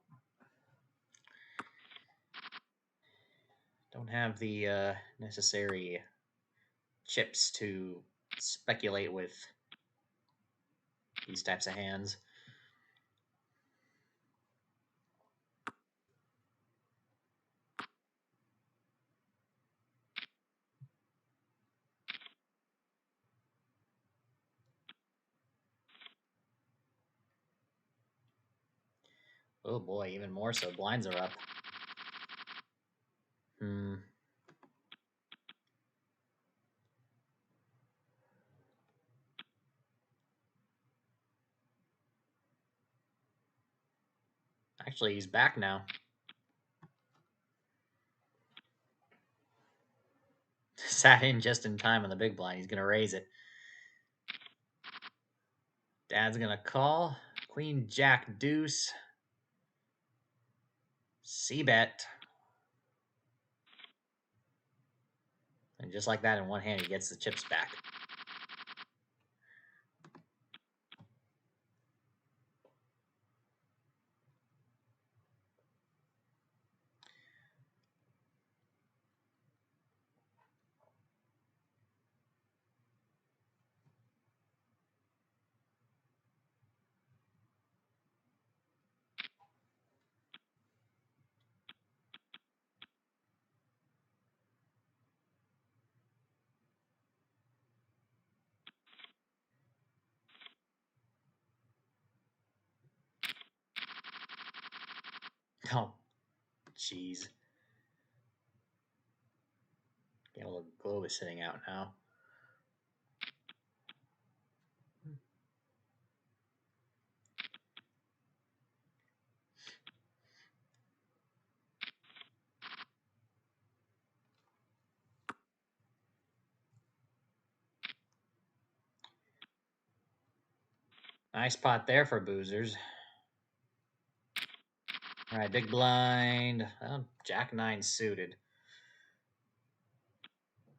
Don't have the necessary chips to speculate with these types of hands. Oh boy, even more so. Blinds are up. Actually, he's back now. Sat in just in time on the big blind. He's going to raise it. Dad's going to call. Queen, Jack, Deuce. C-bet. And just like that, in one hand, he gets the chips back. Oh, jeez. Gamble Globe is sitting out now. Nice pot there for boozers. All right, big blind. Oh, Jack 9 suited.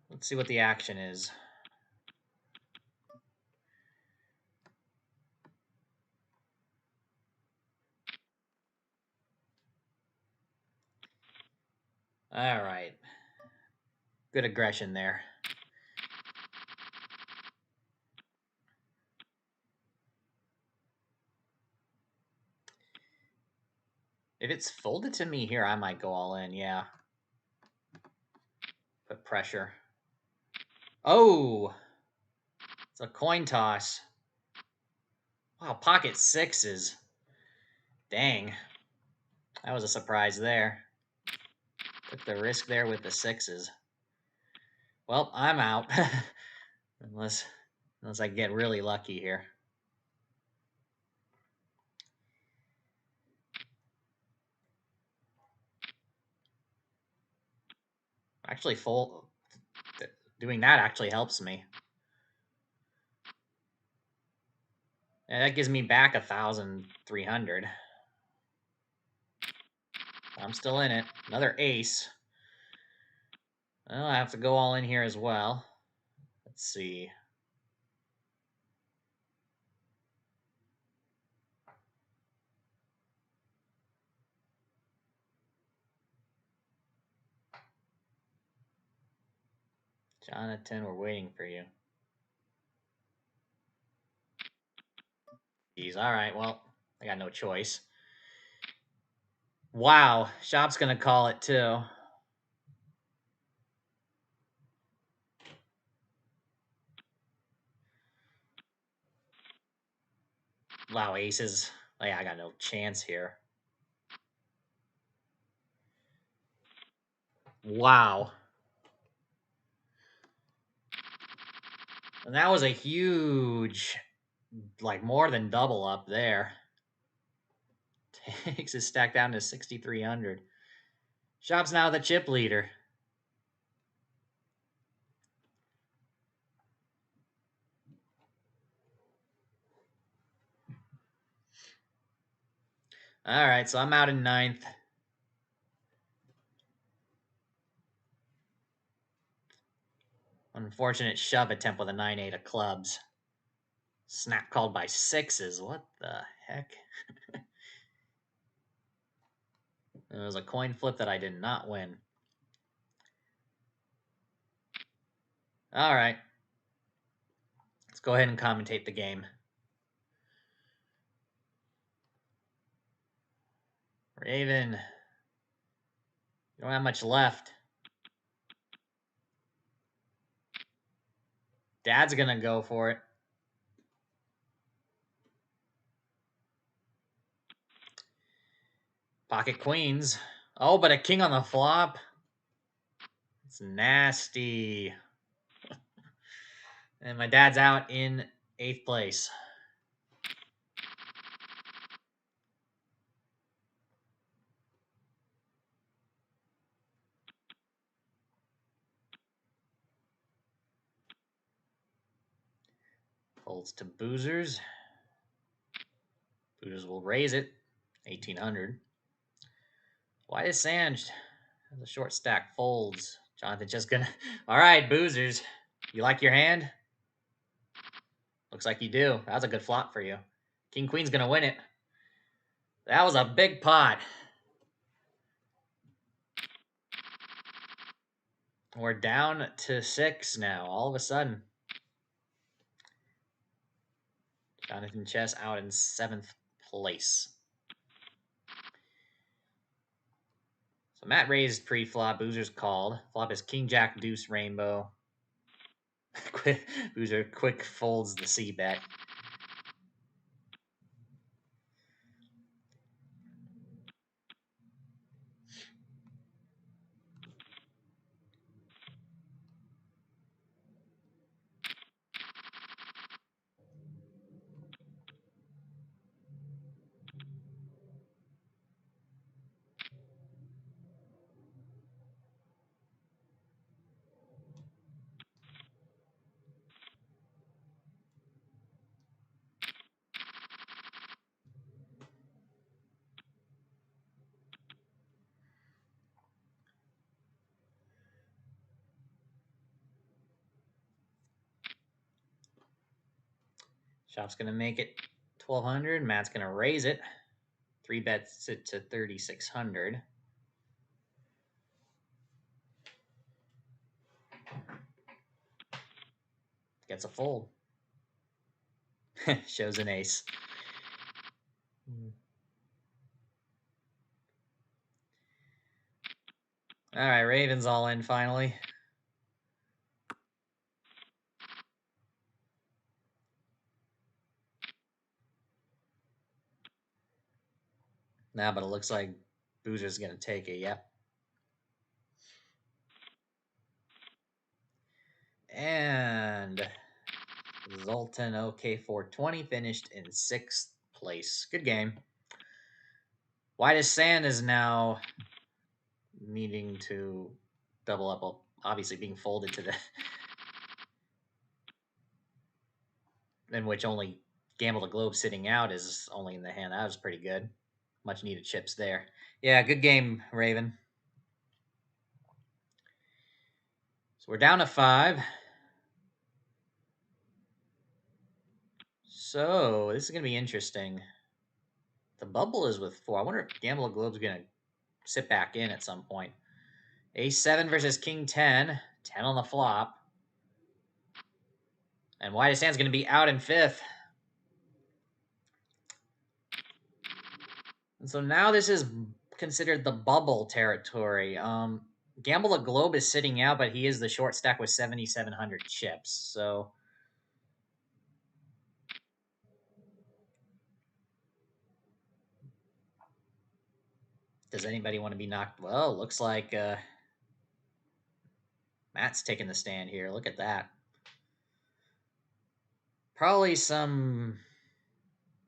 Let's see what the action is. All right. Good aggression there. If it's folded to me here, I might go all in, yeah. Put pressure. Oh! It's a coin toss. Wow, pocket sixes. Dang. That was a surprise there. Took the risk there with the sixes. Well, I'm out. unless I get really lucky here. Actually, doing that actually helps me. And that gives me back 1,300. I'm still in it. Another ace. Well, I have to go all in here as well. Let's see. Jonathan, we're waiting for you. Geez, all right, well, I got no choice. Wow, Shop's gonna call it too. Wow, aces. Oh, yeah, I got no chance here. Wow. And that was a huge, like more than double up there. Takes his stack down to 6,300. Shop's now the chip leader. All right, so I'm out in ninth. Unfortunate shove attempt with a 9-8 of clubs. Snap called by sixes. What the heck? It was a coin flip that I did not win. All right. Let's go ahead and commentate the game. Raven. You don't have much left. Dad's going to go for it. Pocket queens. Oh, but a king on the flop. It's nasty. And my dad's out in 8th place. Folds to boozers. Boozers will raise it. 1,800. Why is Sanj? The short stack folds. Jonathan just gonna... All right, boozers. You like your hand? Looks like you do. That was a good flop for you. King Queen's gonna win it. That was a big pot. We're down to 6 now, all of a sudden. Jonathan Chess out in 7th place. So Matt raised pre-flop. Boozer's called. Flop is King Jack Deuce Rainbow. Boozer quick folds the C bet. Shop's going to make it 1,200. Matt's going to raise it. 3 bets it to 3,600. Gets a fold. Shows an ace. All right, Ravens all in finally. Nah, but it looks like Boozer's going to take it. Yep. And Zoltan OK420 finished in 6th place. Good game. Whitest Sand is now needing to double up, obviously being folded to the in which only Gamble the Globe sitting out is only in the hand. That was pretty good. Much needed chips there. Yeah, good game, Raven. So we're down to 5. So this is going to be interesting. The bubble is with 4. I wonder if Gamble the Globe's going to sit back in at some point. Ace 7 versus King 10. 10 on the flop. And Whitest Hand's going to be out in 5th. And so now this is considered the bubble territory. Gamble the Globe is sitting out, but he is the short stack with 7,700 chips. So does anybody want to be knocked? Well, looks like Matt's taking the stand here. Look at that. Probably some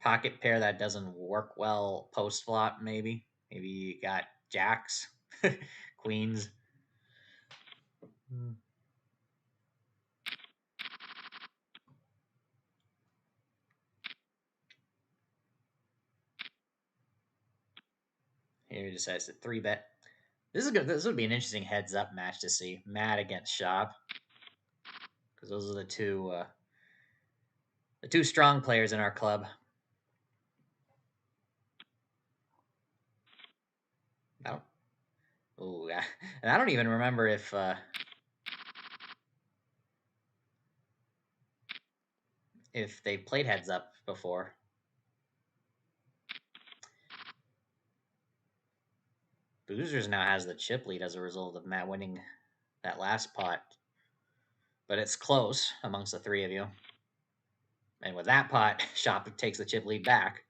pocket pair that doesn't work well post flop, maybe. Maybe you got jacks, queens. Here he decides to 3-bet. This is good. This would be an interesting heads-up match to see. Matt against Shop. Because those are the two strong players in our club. And I don't even remember if they played heads up before. Boozers now has the chip lead as a result of Matt winning that last pot. But it's close amongst the 3 of you. And with that pot, Shop takes the chip lead back.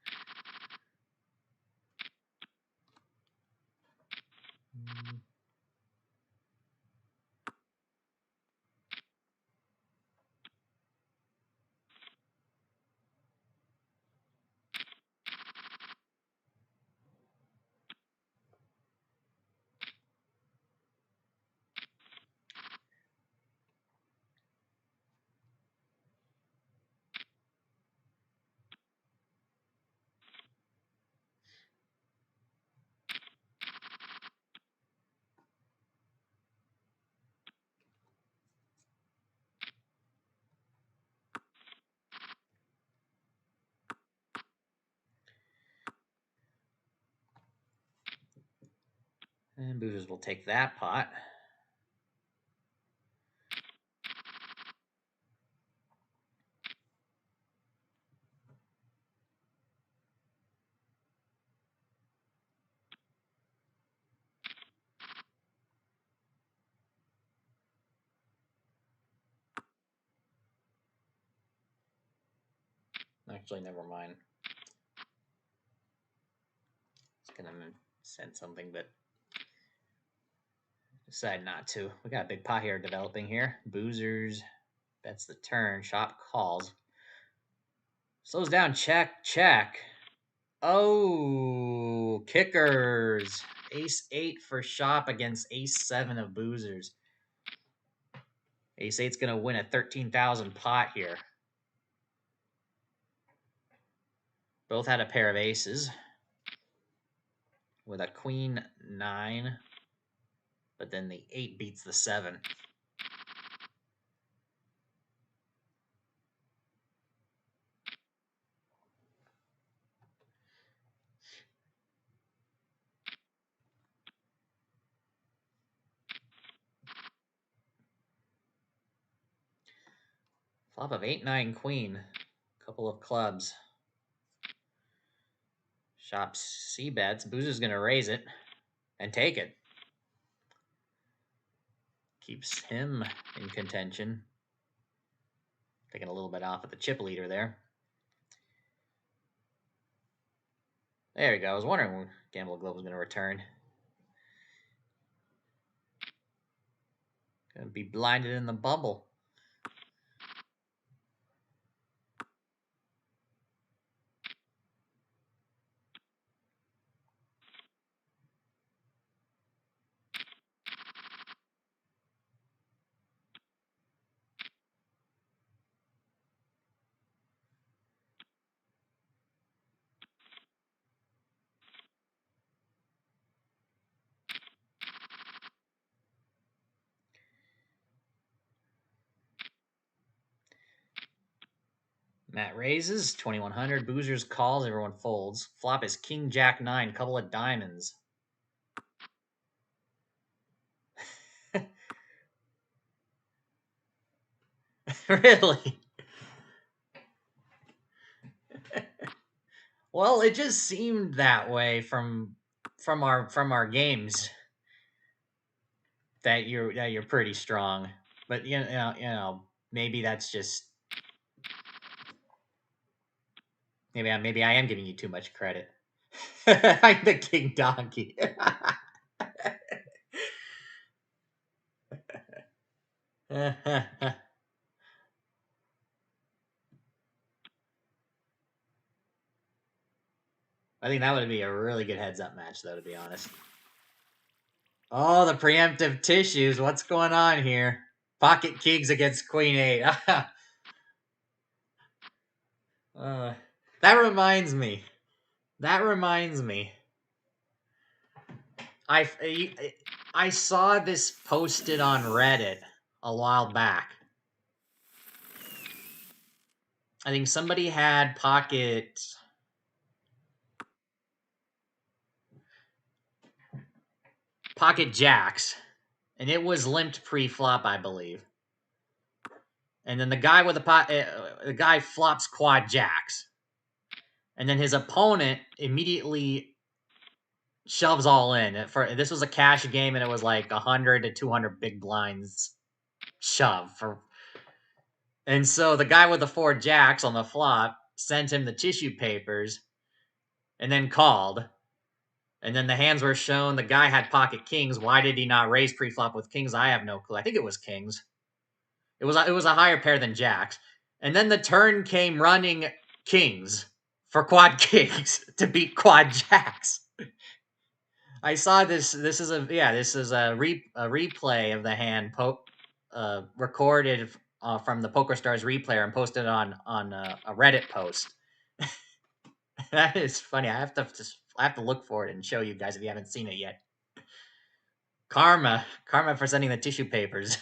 And Boozers will take that pot. Actually, never mind. Just gonna send something, but decide not to. We got a big pot here developing here. Boozers bets the turn. Shop calls. Slows down. Check. Check. Oh, kickers. Ace 8 for Shop against Ace 7 of Boozers. Ace 8's going to win a 13,000 pot here. Both had a pair of aces with a queen 9, but then the 8 beats the 7. Flop of 8-9 queen. Couple of clubs. Shops C bets. Boozer's gonna raise it and take it. Keeps him in contention. Taking a little bit off at the chip leader there. There we go. I was wondering when Gamble Globe was going to return. Going to be blinded in the bubble. Matt raises, 2100. Boozers calls, everyone folds. Flop is King Jack 9, couple of diamonds. Really? Well, it just seemed that way from our games that you're pretty strong. But you know, maybe that's just maybe I am giving you too much credit. I'm the king donkey. I think that would be a really good heads-up match, though, to be honest. Oh, the preemptive tissues. What's going on here? Pocket kings against queen 8. That reminds me. I saw this posted on Reddit a while back. I think somebody had pocket jacks, and it was limped pre-flop, I believe. And then the guy with the guy flops quad jacks, and then his opponent immediately shoves all in. This was a cash game, and it was like 100 to 200 big blinds shove for. And so the guy with the 4 jacks on the flop sent him the tissue papers, and then called. And then the hands were shown. The guy had pocket kings. Why did he not raise pre-flop with kings? I have no clue. I think it was kings. It was a higher pair than jacks. And then the turn came running kings for quad kings to beat quad jacks. I saw this. This is a replay of the hand recorded from the PokerStars replayer and posted on a Reddit post. That is funny. I have to look for it and show you guys if you haven't seen it yet. Karma for sending the tissue papers.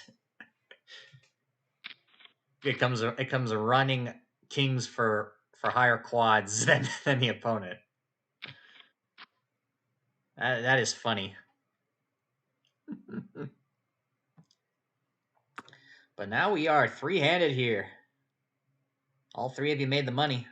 It comes running kings for higher quads than the opponent. That is funny. But now we are 3-handed here. All 3 of you made the money.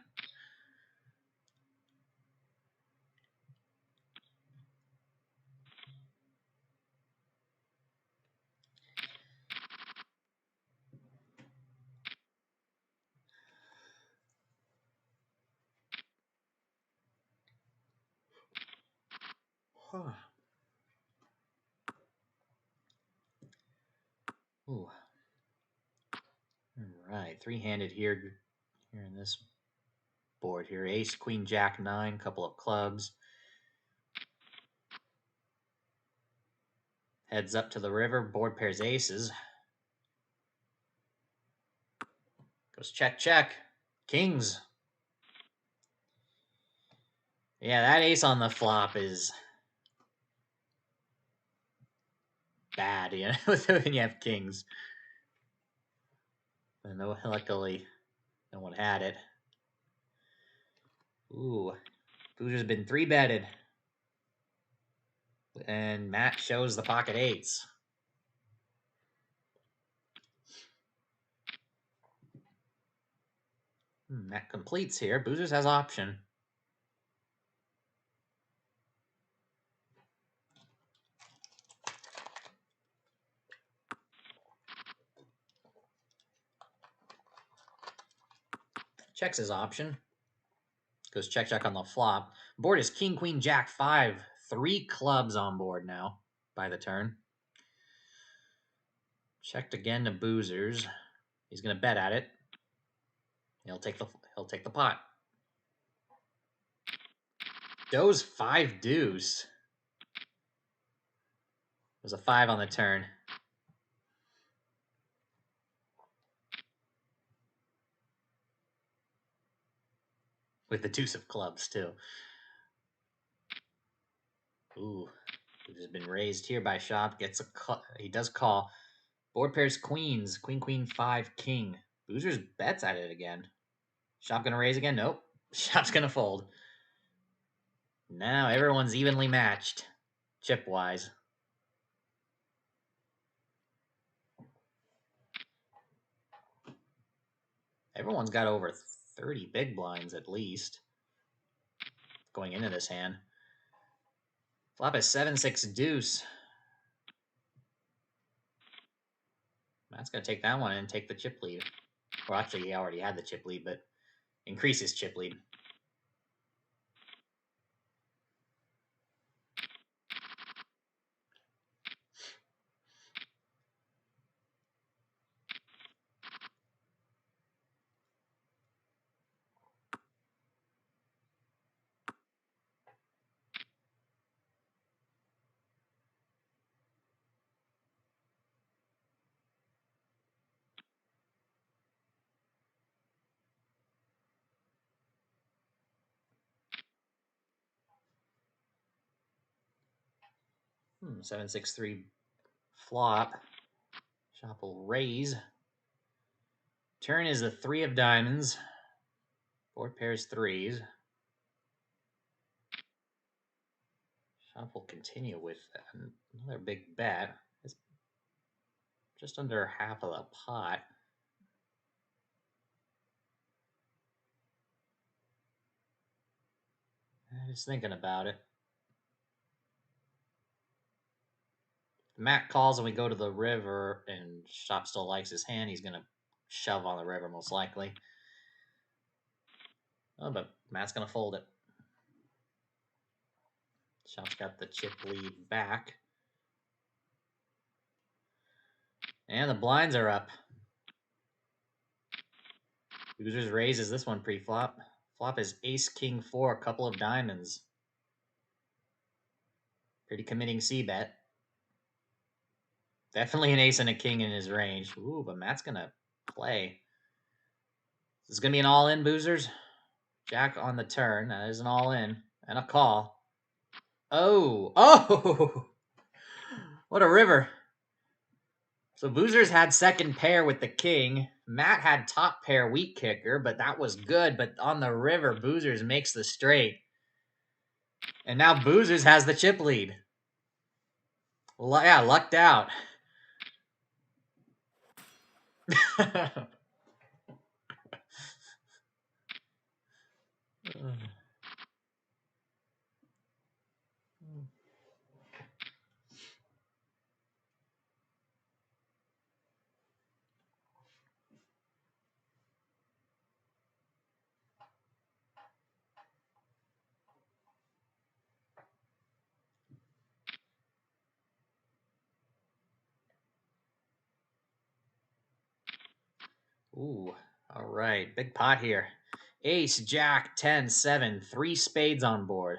Ooh. All right, 3-handed here in this board here. Ace, queen, jack, 9, couple of clubs. Heads up to the river. Board pairs aces. Goes check, check. Kings. Yeah, that ace on the flop is bad, you know, when you have kings. And luckily, no one had it. Ooh. Booter's been 3-betted. And Matt shows the pocket 8s. That completes here. Boozers has option. Checks his option. Goes check, check on the flop. Board is king, queen, jack, 5. 3 clubs on board now by the turn. Checked again to Boozers. He's going to bet at it. He'll take the pot. Goes 5 deuce. There's a 5 on the turn. With the deuce of clubs, too. Ooh. It has been raised here by Shop. He does call. Board pairs queens. Queen, queen, 5, king. Boozers bets at it again. Shop gonna raise again? Nope. Shop's gonna fold. Now everyone's evenly matched. Chip-wise. Everyone's got over 30 big blinds at least. Going into this hand. Flop is 7-6 deuce. Matt's going to take that one and take the chip lead. Well, actually, he already had the chip lead, but increase his chip lead. Hmm, 7-6-3 flop. Shop will raise. Turn is the 3 of diamonds. Board pairs threes. Shop will continue with another big bet. It's just under half of the pot. I'm just thinking about it. Matt calls and we go to the river and Shop still likes his hand. He's going to shove on the river most likely. Oh, but Matt's going to fold it. Shop's got the chip lead back. And the blinds are up. Boozers raises this one pre-flop. Flop is ace, king, 4, a couple of diamonds. Pretty committing c-bet. Definitely an ace and a king in his range. Ooh, but Matt's going to play. This is going to be an all-in, Boozers. Jack on the turn. That is an all-in. And a call. Oh! Oh! What a river. So Boozers had second pair with the king. Matt had top pair weak kicker, but that was good. But on the river, Boozers makes the straight. And now Boozers has the chip lead. Yeah, lucked out. Ooh, all right. Big pot here. Ace, jack, 10, 7, 3 spades on board.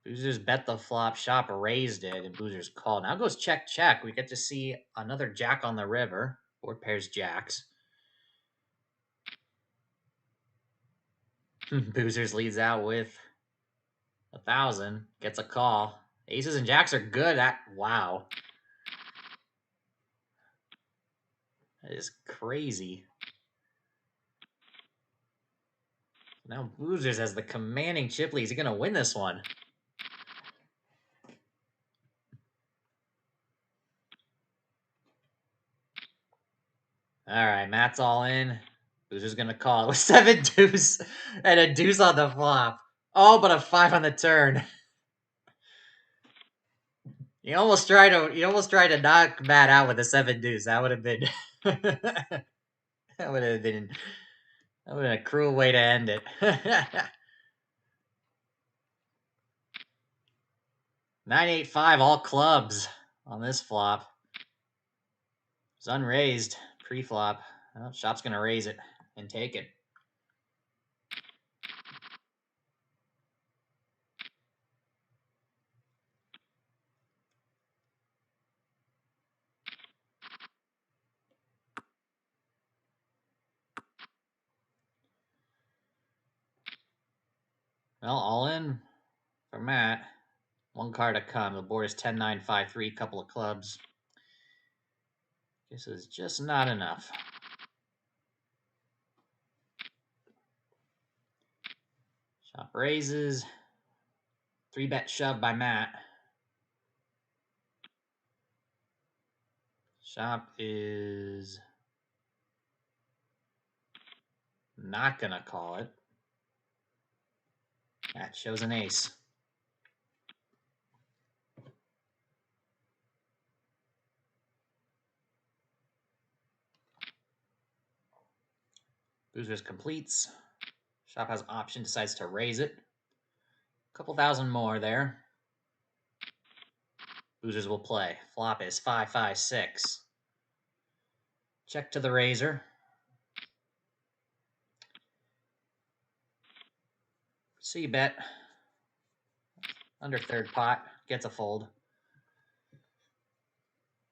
Boozers bet the flop. Shop raised it, and Boozers called. Now goes check, check. We get to see another jack on the river. Board pairs jacks. Boozers leads out with 1,000. Gets a call. Aces and jacks are good at... Wow. That is crazy. Now Boozers has the commanding chip lead. Is he going to win this one? All right, Matt's all in. Who's just gonna call it with 7 deuce and a deuce on the flop? Oh, but a 5 on the turn. You almost tried to knock Matt out with a 7 deuce. That would have been that would have been a cruel way to end it. 9-8-5 all clubs on this flop. It's unraised pre-flop. Well, shop's gonna raise it and take it. Well, all in for Matt. One card to come. The board is 10-9-5-3, couple of clubs. This is just not enough. Shop raises. 3-bet shove by Matt. Shop is not gonna call it. Matt shows an ace. Boozers completes. Shop has option, decides to raise it. A couple thousand more there. Boozers will play. Flop is 5-5-6. Check to the razor. C bet. Under third pot. Gets a fold.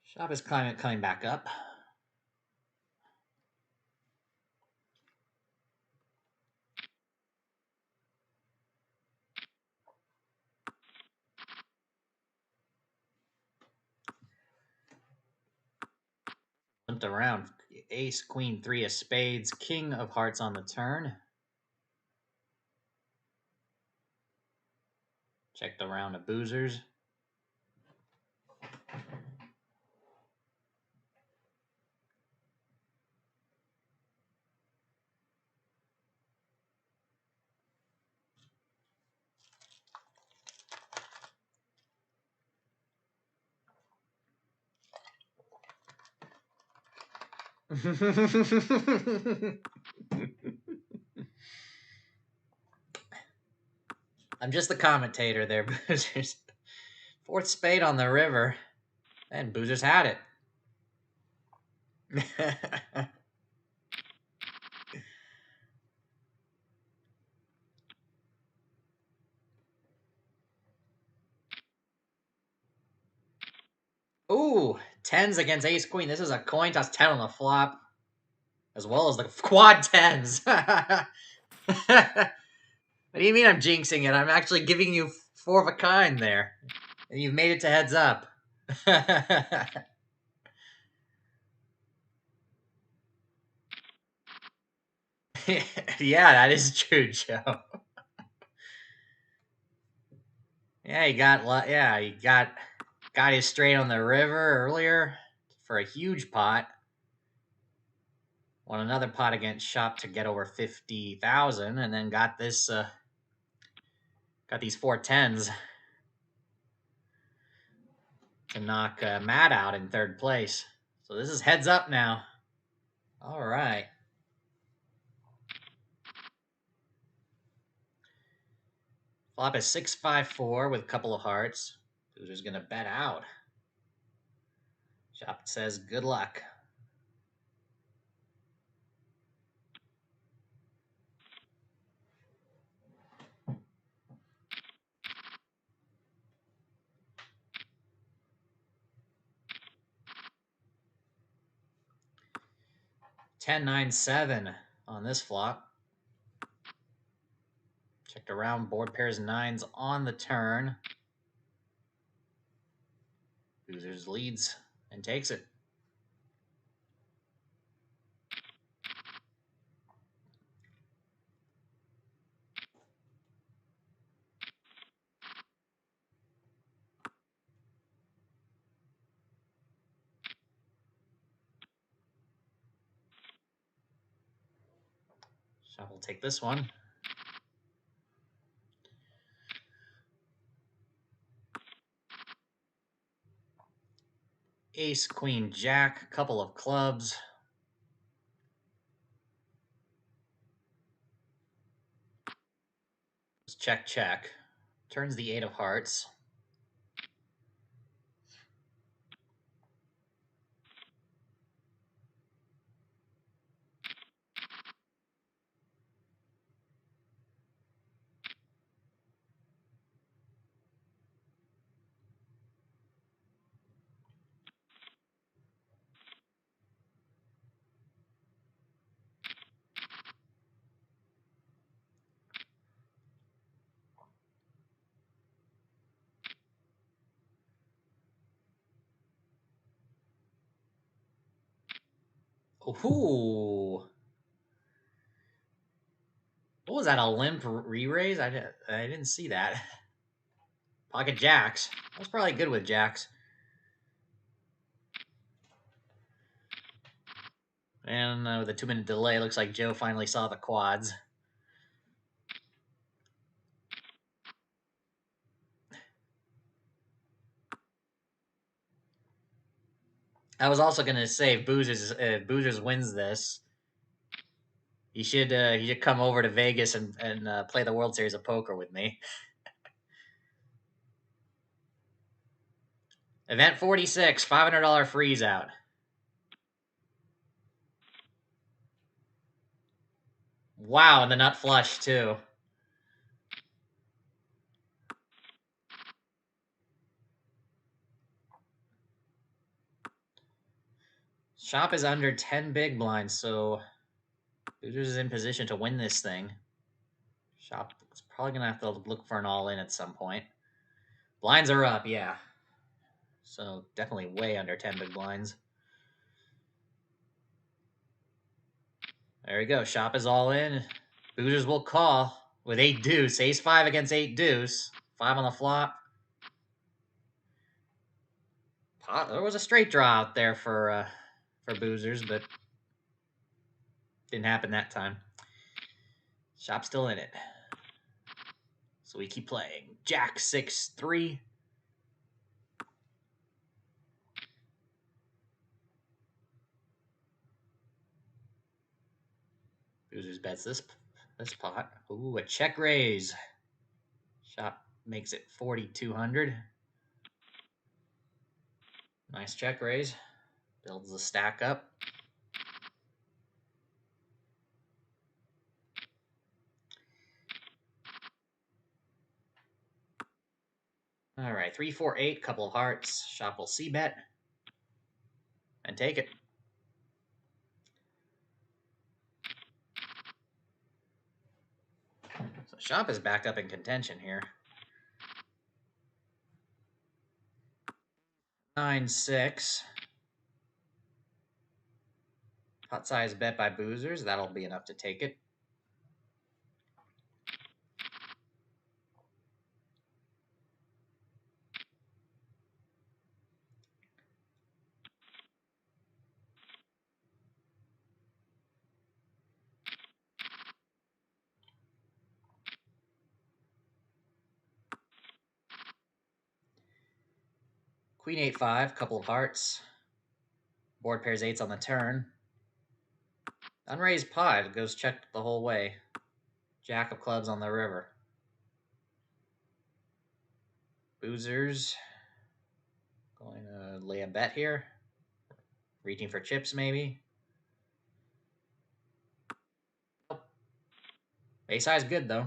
Shop is coming back up. Limped around. Ace, queen, 3 of spades, king of hearts on the turn. Check the round of boozers. I'm just the commentator there, Boozers. 4th spade on the river. And Boozers had it. Ooh, 10s against ace queen. This is a coin toss 10 on the flop. As well as the quad 10s. What do you mean I'm jinxing it? I'm actually giving you 4 of a kind there. And you've made it to heads up. Yeah, that is true, Joe. Yeah, he got his straight on the river earlier for a huge pot. Won another pot against Shop to get over 50,000, and then got this got these 4 10s to knock Matt out in 3rd place. So this is heads up now. All right. Flop is 6-5-4 with a couple of hearts. Who's gonna bet out? Shop says good luck. Ten, 9, 7 on this flop. Checked around, board pairs 9s on the turn. Boozers leads and takes it. I will take this one. Ace, queen, jack, couple of clubs. Check, check. Turns the 8 of hearts. Ooh. What was that, a limp re-raise? I didn't see that. Pocket jacks. I was probably good with jacks. And with a 2-minute delay, looks like Joe finally saw the quads. I was also gonna say, if Boozers wins this, he should come over to Vegas and play the World Series of Poker with me. Event 46, $500 freeze out. Wow, and the nut flush too. Shop is under 10 big blinds, so Boozers is in position to win this thing. Shop is probably gonna have to look for an all-in at some point. Blinds are up, yeah. So definitely way under 10 big blinds. There we go. Shop is all in. Boozers will call with 8 deuce. Ace 5 against 8 deuce. 5 on the flop. There was a straight draw out there for Boozers, but didn't happen that time. Shop's still in it. So we keep playing. Jack 6-3. Boozers bets this pot. Ooh, a check raise. Shop makes it 4,200. Nice check raise. Builds the stack up. All right, 3-4-8, couple of hearts. Shop will c-bet and take it. So Shop is back up in contention here. 9-6. Pot size bet by Boozers. That'll be enough to take it. Queen 8-5, couple of hearts. Board pairs 8s on the turn. Unraised pot goes checked the whole way. Jack of clubs on the river. Boozers going to lay a bet here. Reaching for chips, maybe. Ace high is good, though.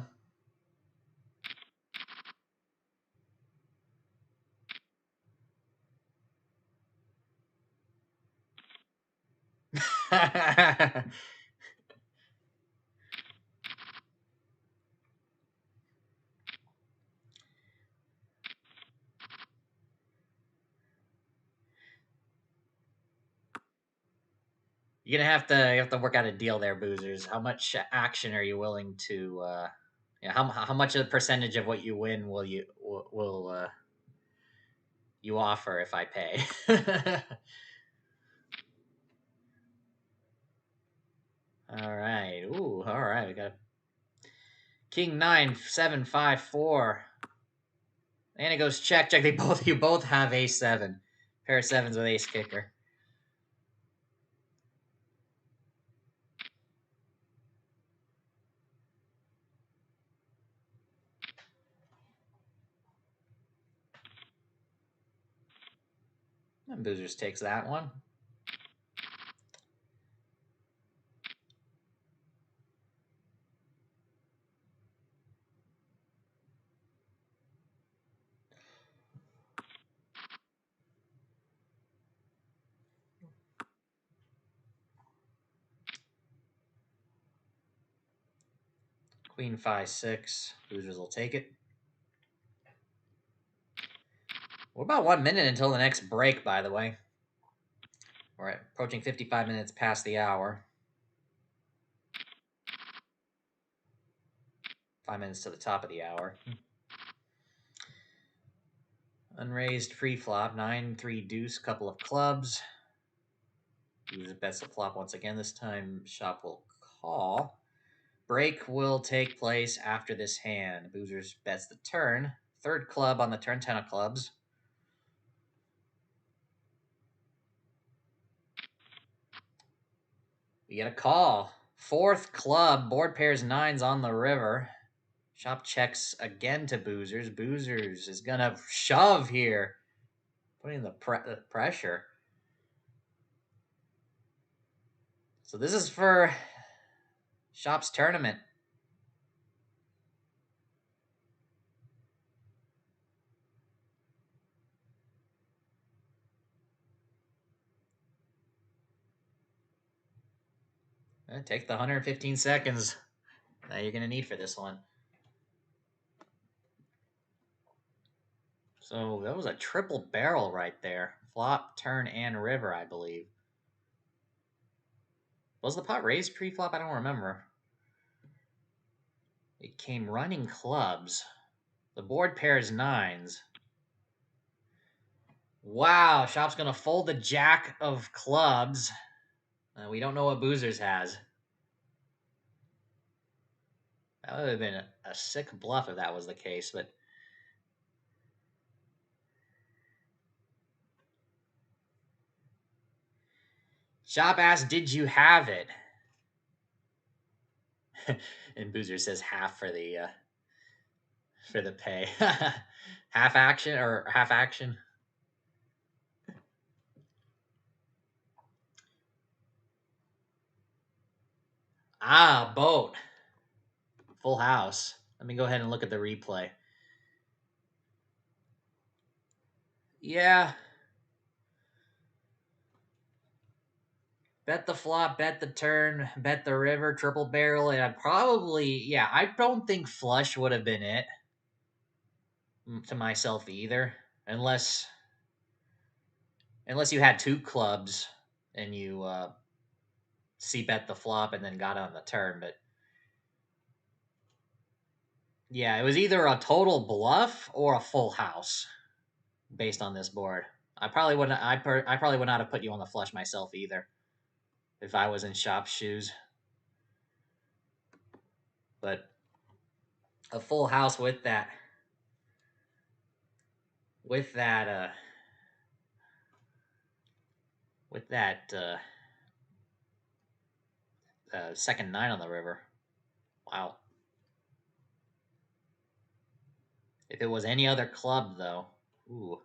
You're gonna have to work out a deal there, Boozers. How much action are you willing to? How much of the percentage of what you win will you offer if I pay? All right. Ooh, all right. We got King 9, 7, 5, 4. And it goes check, check. You both have ace 7. Pair of sevens with ace kicker. And Boozers takes that one. Queen 5, 6. Boozers will take it. We're about 1 minute until the next break, by the way. We're approaching 55 minutes past the hour. 5 minutes to the top of the hour. Unraised pre-flop. 9, 3 deuce, couple of clubs. Boozers bets the flop once again. This time, Shop will call. Break will take place after this hand. Boozers bets the turn. Third club on the turn, 10 of clubs. We get a call. Fourth club, board pairs 9s on the river. Shop checks again to Boozers. Boozers is going to shove here, putting the pressure. So this is for Shop's tournament. Take the 115 seconds that you're going to need for this one. So that was a triple barrel right there. Flop, turn, and river, I believe. Was the pot raised pre-flop? I don't remember. It came running clubs. The board pairs 9s. Wow, Shop's going to fold the jack of clubs. We don't know what Boozers has. That would have been a sick bluff if that was the case, but... Shop asked, did you have it? And Boozer says half for the pay. Half action or half action? Boat. Full house. Let me go ahead and look at the replay. Yeah. Bet the flop, bet the turn, bet the river, triple barrel, and I don't think flush would have been it to myself either, unless you had 2 clubs and you c-bet the flop and then got on the turn, but yeah, it was either a total bluff or a full house based on this board. I probably wouldn't. I probably would not have put you on the flush myself either if I was in Shop's shoes. But a full house with that second 9 on the river. Wow. If it was any other club, though, ooh.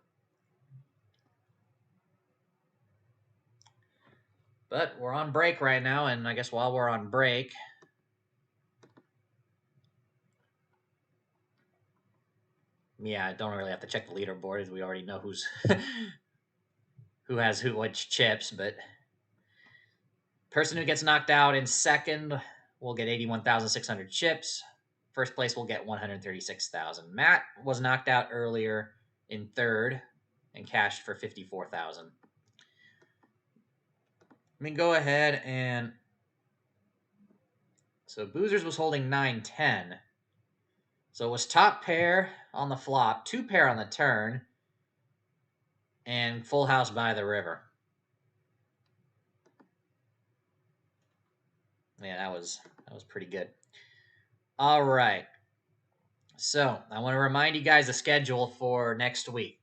But we're on break right now, and I guess while we're on break, yeah, I don't really have to check the leaderboard, as we already know who has which chips. But person who gets knocked out in second will get 81,600 chips. First place will get 136,000. Matt was knocked out earlier in third and cashed for 54,000. Let me go ahead and... So Boozers was holding 9-10. So it was top pair on the flop, 2 pair on the turn, and full house by the river. Yeah, that was pretty good. All right. So I want to remind you guys the schedule for next week.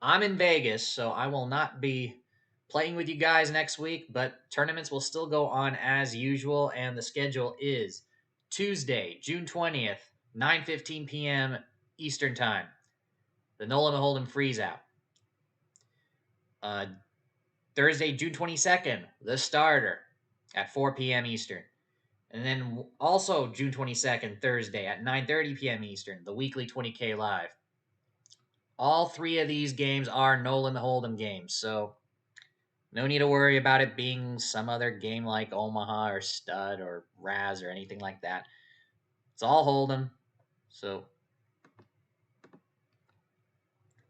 I'm in Vegas, so I will not be playing with you guys next week, but tournaments will still go on as usual, and the schedule is Tuesday, June 20th, 9:15 p.m. Eastern Time, the Nolan Hold'em Freeze Out. Uh, Thursday, June 22nd, the Starter at 4 p.m. Eastern. And then also June 22nd, Thursday at 9:30 p.m. Eastern, the weekly 20K Live. All three of these games are Nolan Hold'em games, so no need to worry about it being some other game like Omaha or Stud or Raz or anything like that. It's all Hold'em. So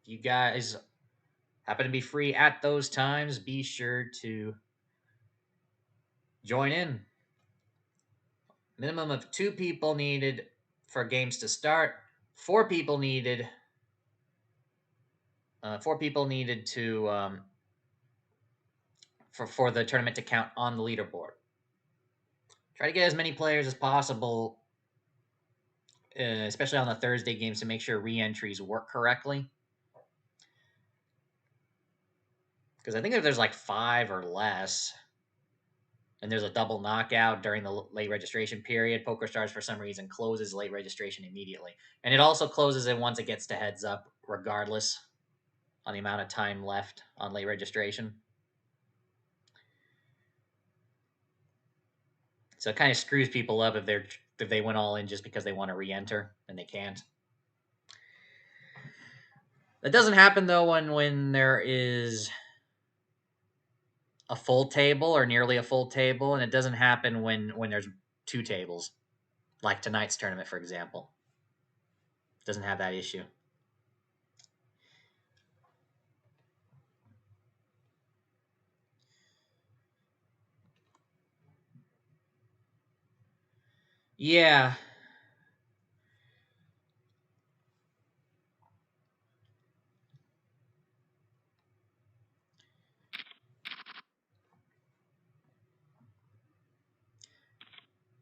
if you guys happen to be free at those times, be sure to join in. Minimum of 2 people needed for games to start. 4 people needed. 4 people needed to for the tournament to count on the leaderboard. Try to get as many players as possible, especially on the Thursday games, to make sure re-entries work correctly. Because I think if there's like 5 or less, and there's a double knockout during the late registration period, PokerStars for some reason closes late registration immediately, and it also closes it once it gets to heads up, regardless on the amount of time left on late registration. So it kind of screws people up if they went all in just because they want to re-enter and they can't. That doesn't happen though when there is a full table or nearly a full table, and it doesn't happen when there's 2 tables, like tonight's tournament, for example. It doesn't have that issue. Yeah.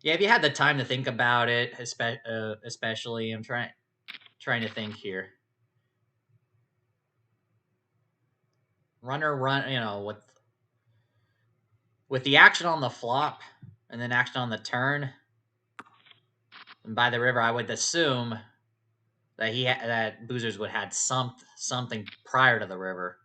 Yeah, if you had the time to think about it, especially, I'm trying to think here. Runner run, with the action on the flop and then action on the turn and by the river, I would assume that that Boozers would had something prior to the river.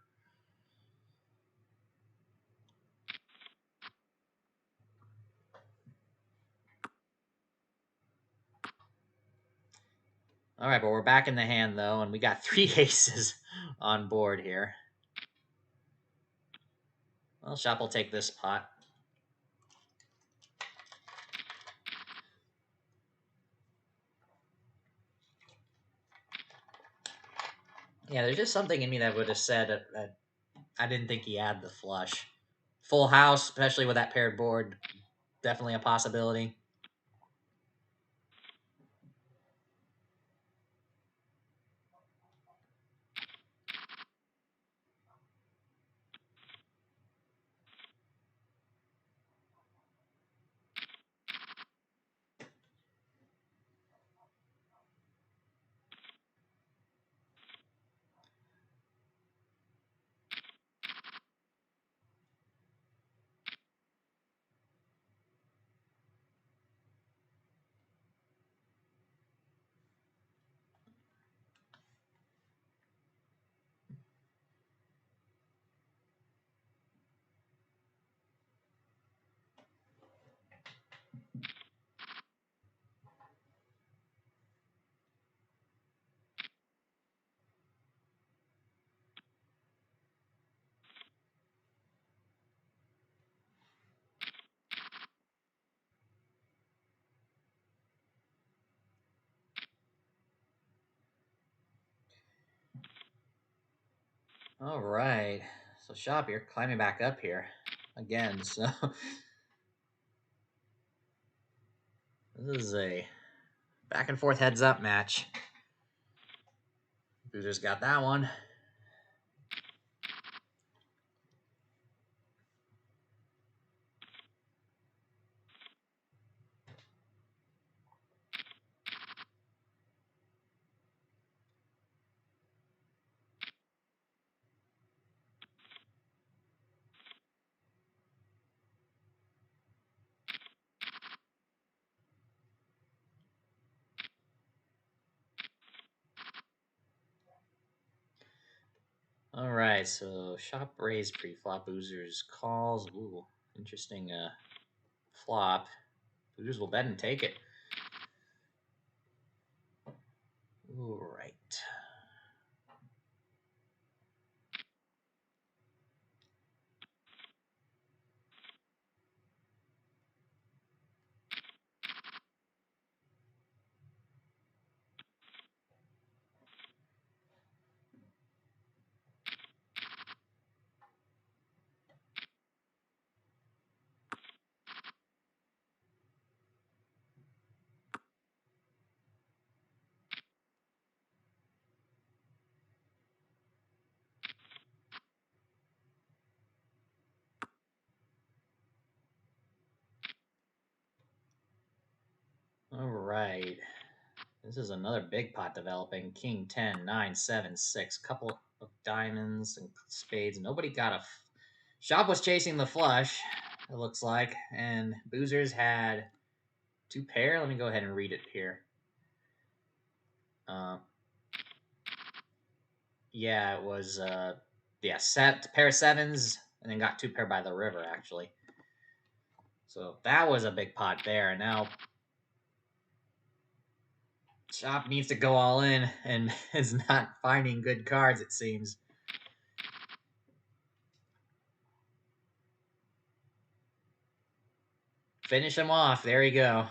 All right, but we're back in the hand though, and we got 3 aces on board here. Well, Shop will take this pot. Yeah, there's just something in me that would have said that I didn't think he had the flush. Full house, especially with that paired board, definitely a possibility. All right. So Shop, you're climbing back up here again. So this is a back and forth heads up match. Boozer's got that one. right, so shop raise pre-flop, boozers calls. Ooh, interesting flop. Boozers will bet and take it. All right. All right. This is another big pot developing. King 10, 9, 7, 6. Couple of diamonds and spades. Nobody got a. Shop was chasing the flush, it looks like. And boozers had two pair. Let me go ahead and read it here. Yeah, it was pair of sevens, and then got two pair by the river actually. So that was a big pot there. And now Shop needs to go all in and is not finding good cards, it seems. Finish him off. There you go.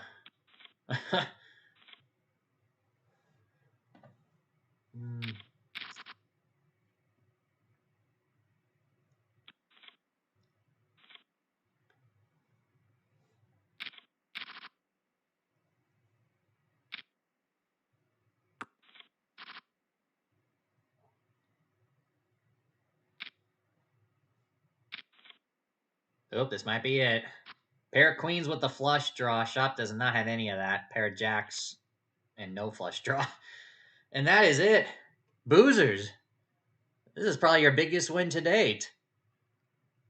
Oh, this might be it. Pair of queens with the flush draw. Shop does not have any of that. Pair of jacks and no flush draw. And that is it. Boozers. This is probably your biggest win to date.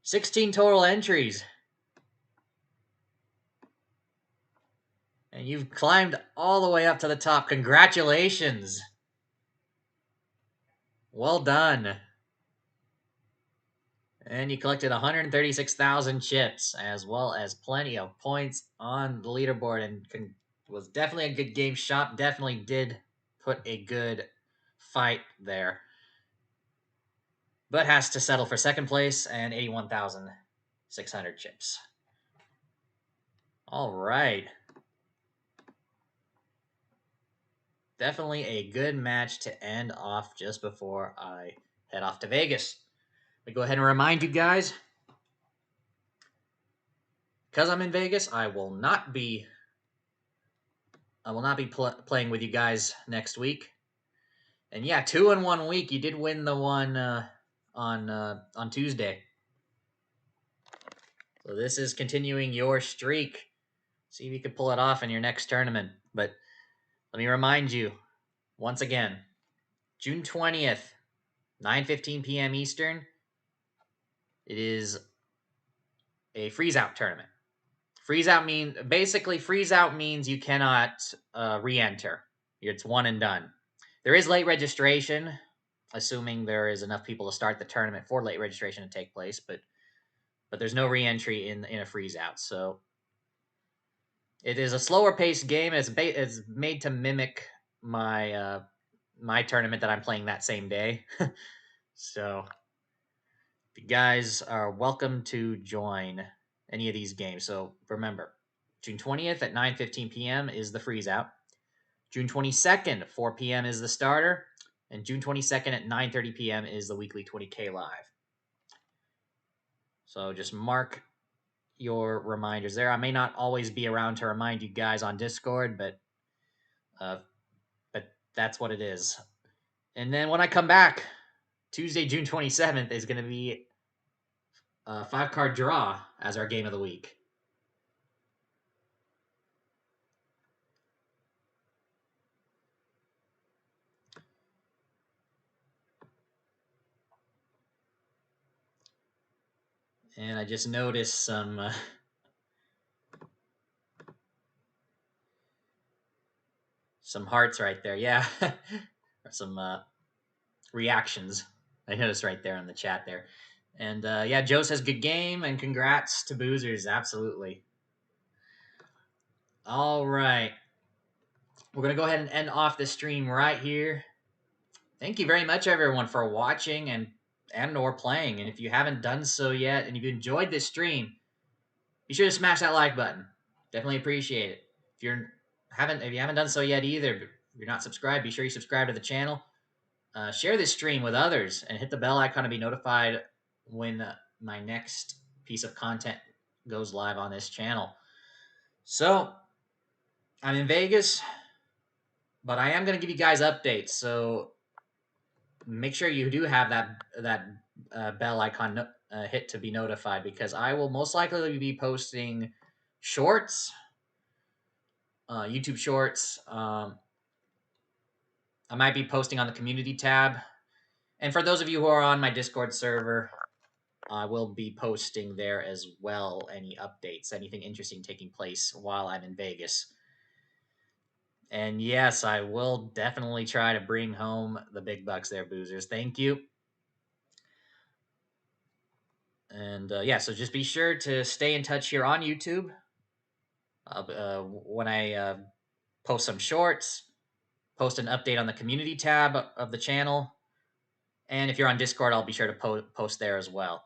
16 total entries. And you've climbed all the way up to the top. Congratulations. Well done. And you collected 136,000 chips, as well as plenty of points on the leaderboard, and was definitely a good game. Shop definitely did put a good fight there, but has to settle for second place and 81,600 chips. All right. Definitely a good match to end off just before I head off to Vegas. Let me go ahead and remind you guys, because I'm in Vegas, I will not be playing with you guys next week. And yeah, 2 in 1 week. You did win the one on Tuesday. So this is continuing your streak. See if you can pull it off in your next tournament. But let me remind you once again, June 20th, 9:15 p.m. Eastern. It is a freeze out tournament. Freeze out means you cannot re-enter. It's one and done. There is late registration, assuming there is enough people to start the tournament for late registration to take place, but there's no re-entry in a freeze out. So it is a slower paced game. It's made to mimic my my tournament that I'm playing that same day. So the guys are welcome to join any of these games. So remember, June 20th at 9:15 p.m. is the freeze out. June 22nd, 4 p.m. is the starter. And June 22nd at 9:30 p.m. is the weekly 20K live. So just mark your reminders there. I may not always be around to remind you guys on Discord, but that's what it is. And then when I come back, Tuesday, June 27th is going to be a 5-card draw as our game of the week. And I just noticed some hearts right there. Yeah. Some reactions. I noticed right there on the chat there. And yeah, Joe says good game and congrats to Boozers. Absolutely. All right. We're going to go ahead and end off the stream right here. Thank you very much, everyone, for watching and or playing. And if you haven't done so yet, and if you enjoyed this stream, be sure to smash that like button. Definitely appreciate it. If you haven't done so yet either, but you're not subscribed, be sure you subscribe to the channel. Share this stream with others and hit the bell icon to be notified when my next piece of content goes live on this channel. So I'm in Vegas, but I am going to give you guys updates. So make sure you do have that bell icon hit to be notified, because I will most likely be posting shorts, YouTube shorts. I might be posting on the community tab. And for those of you who are on my Discord server, I will be posting there as well any updates, anything interesting taking place while I'm in Vegas. And yes, I will definitely try to bring home the big bucks there, Boozers. Thank you. And yeah, so just be sure to stay in touch here on YouTube. When I post some shorts, post an update on the community tab of the channel. And if you're on Discord, I'll be sure to post there as well.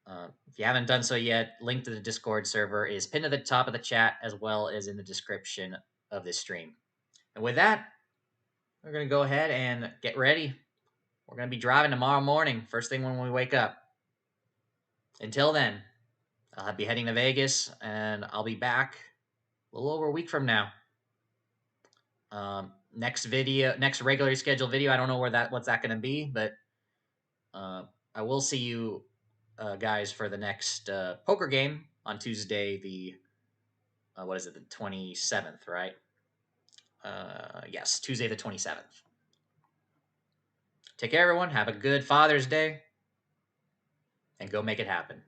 If you haven't done so yet, link to the Discord server is pinned to the top of the chat, as well as in the description of this stream. And with that, we're going to go ahead and get ready. We're going to be driving tomorrow morning, first thing when we wake up. Until then, I'll be heading to Vegas, and I'll be back a little over a week from now. Next regularly scheduled video, I don't know what's that going to be, but I will see you guys for the next poker game on Tuesday, the 27th, right? Yes, Tuesday the 27th. Take care, everyone. Have a good Father's Day, and go make it happen.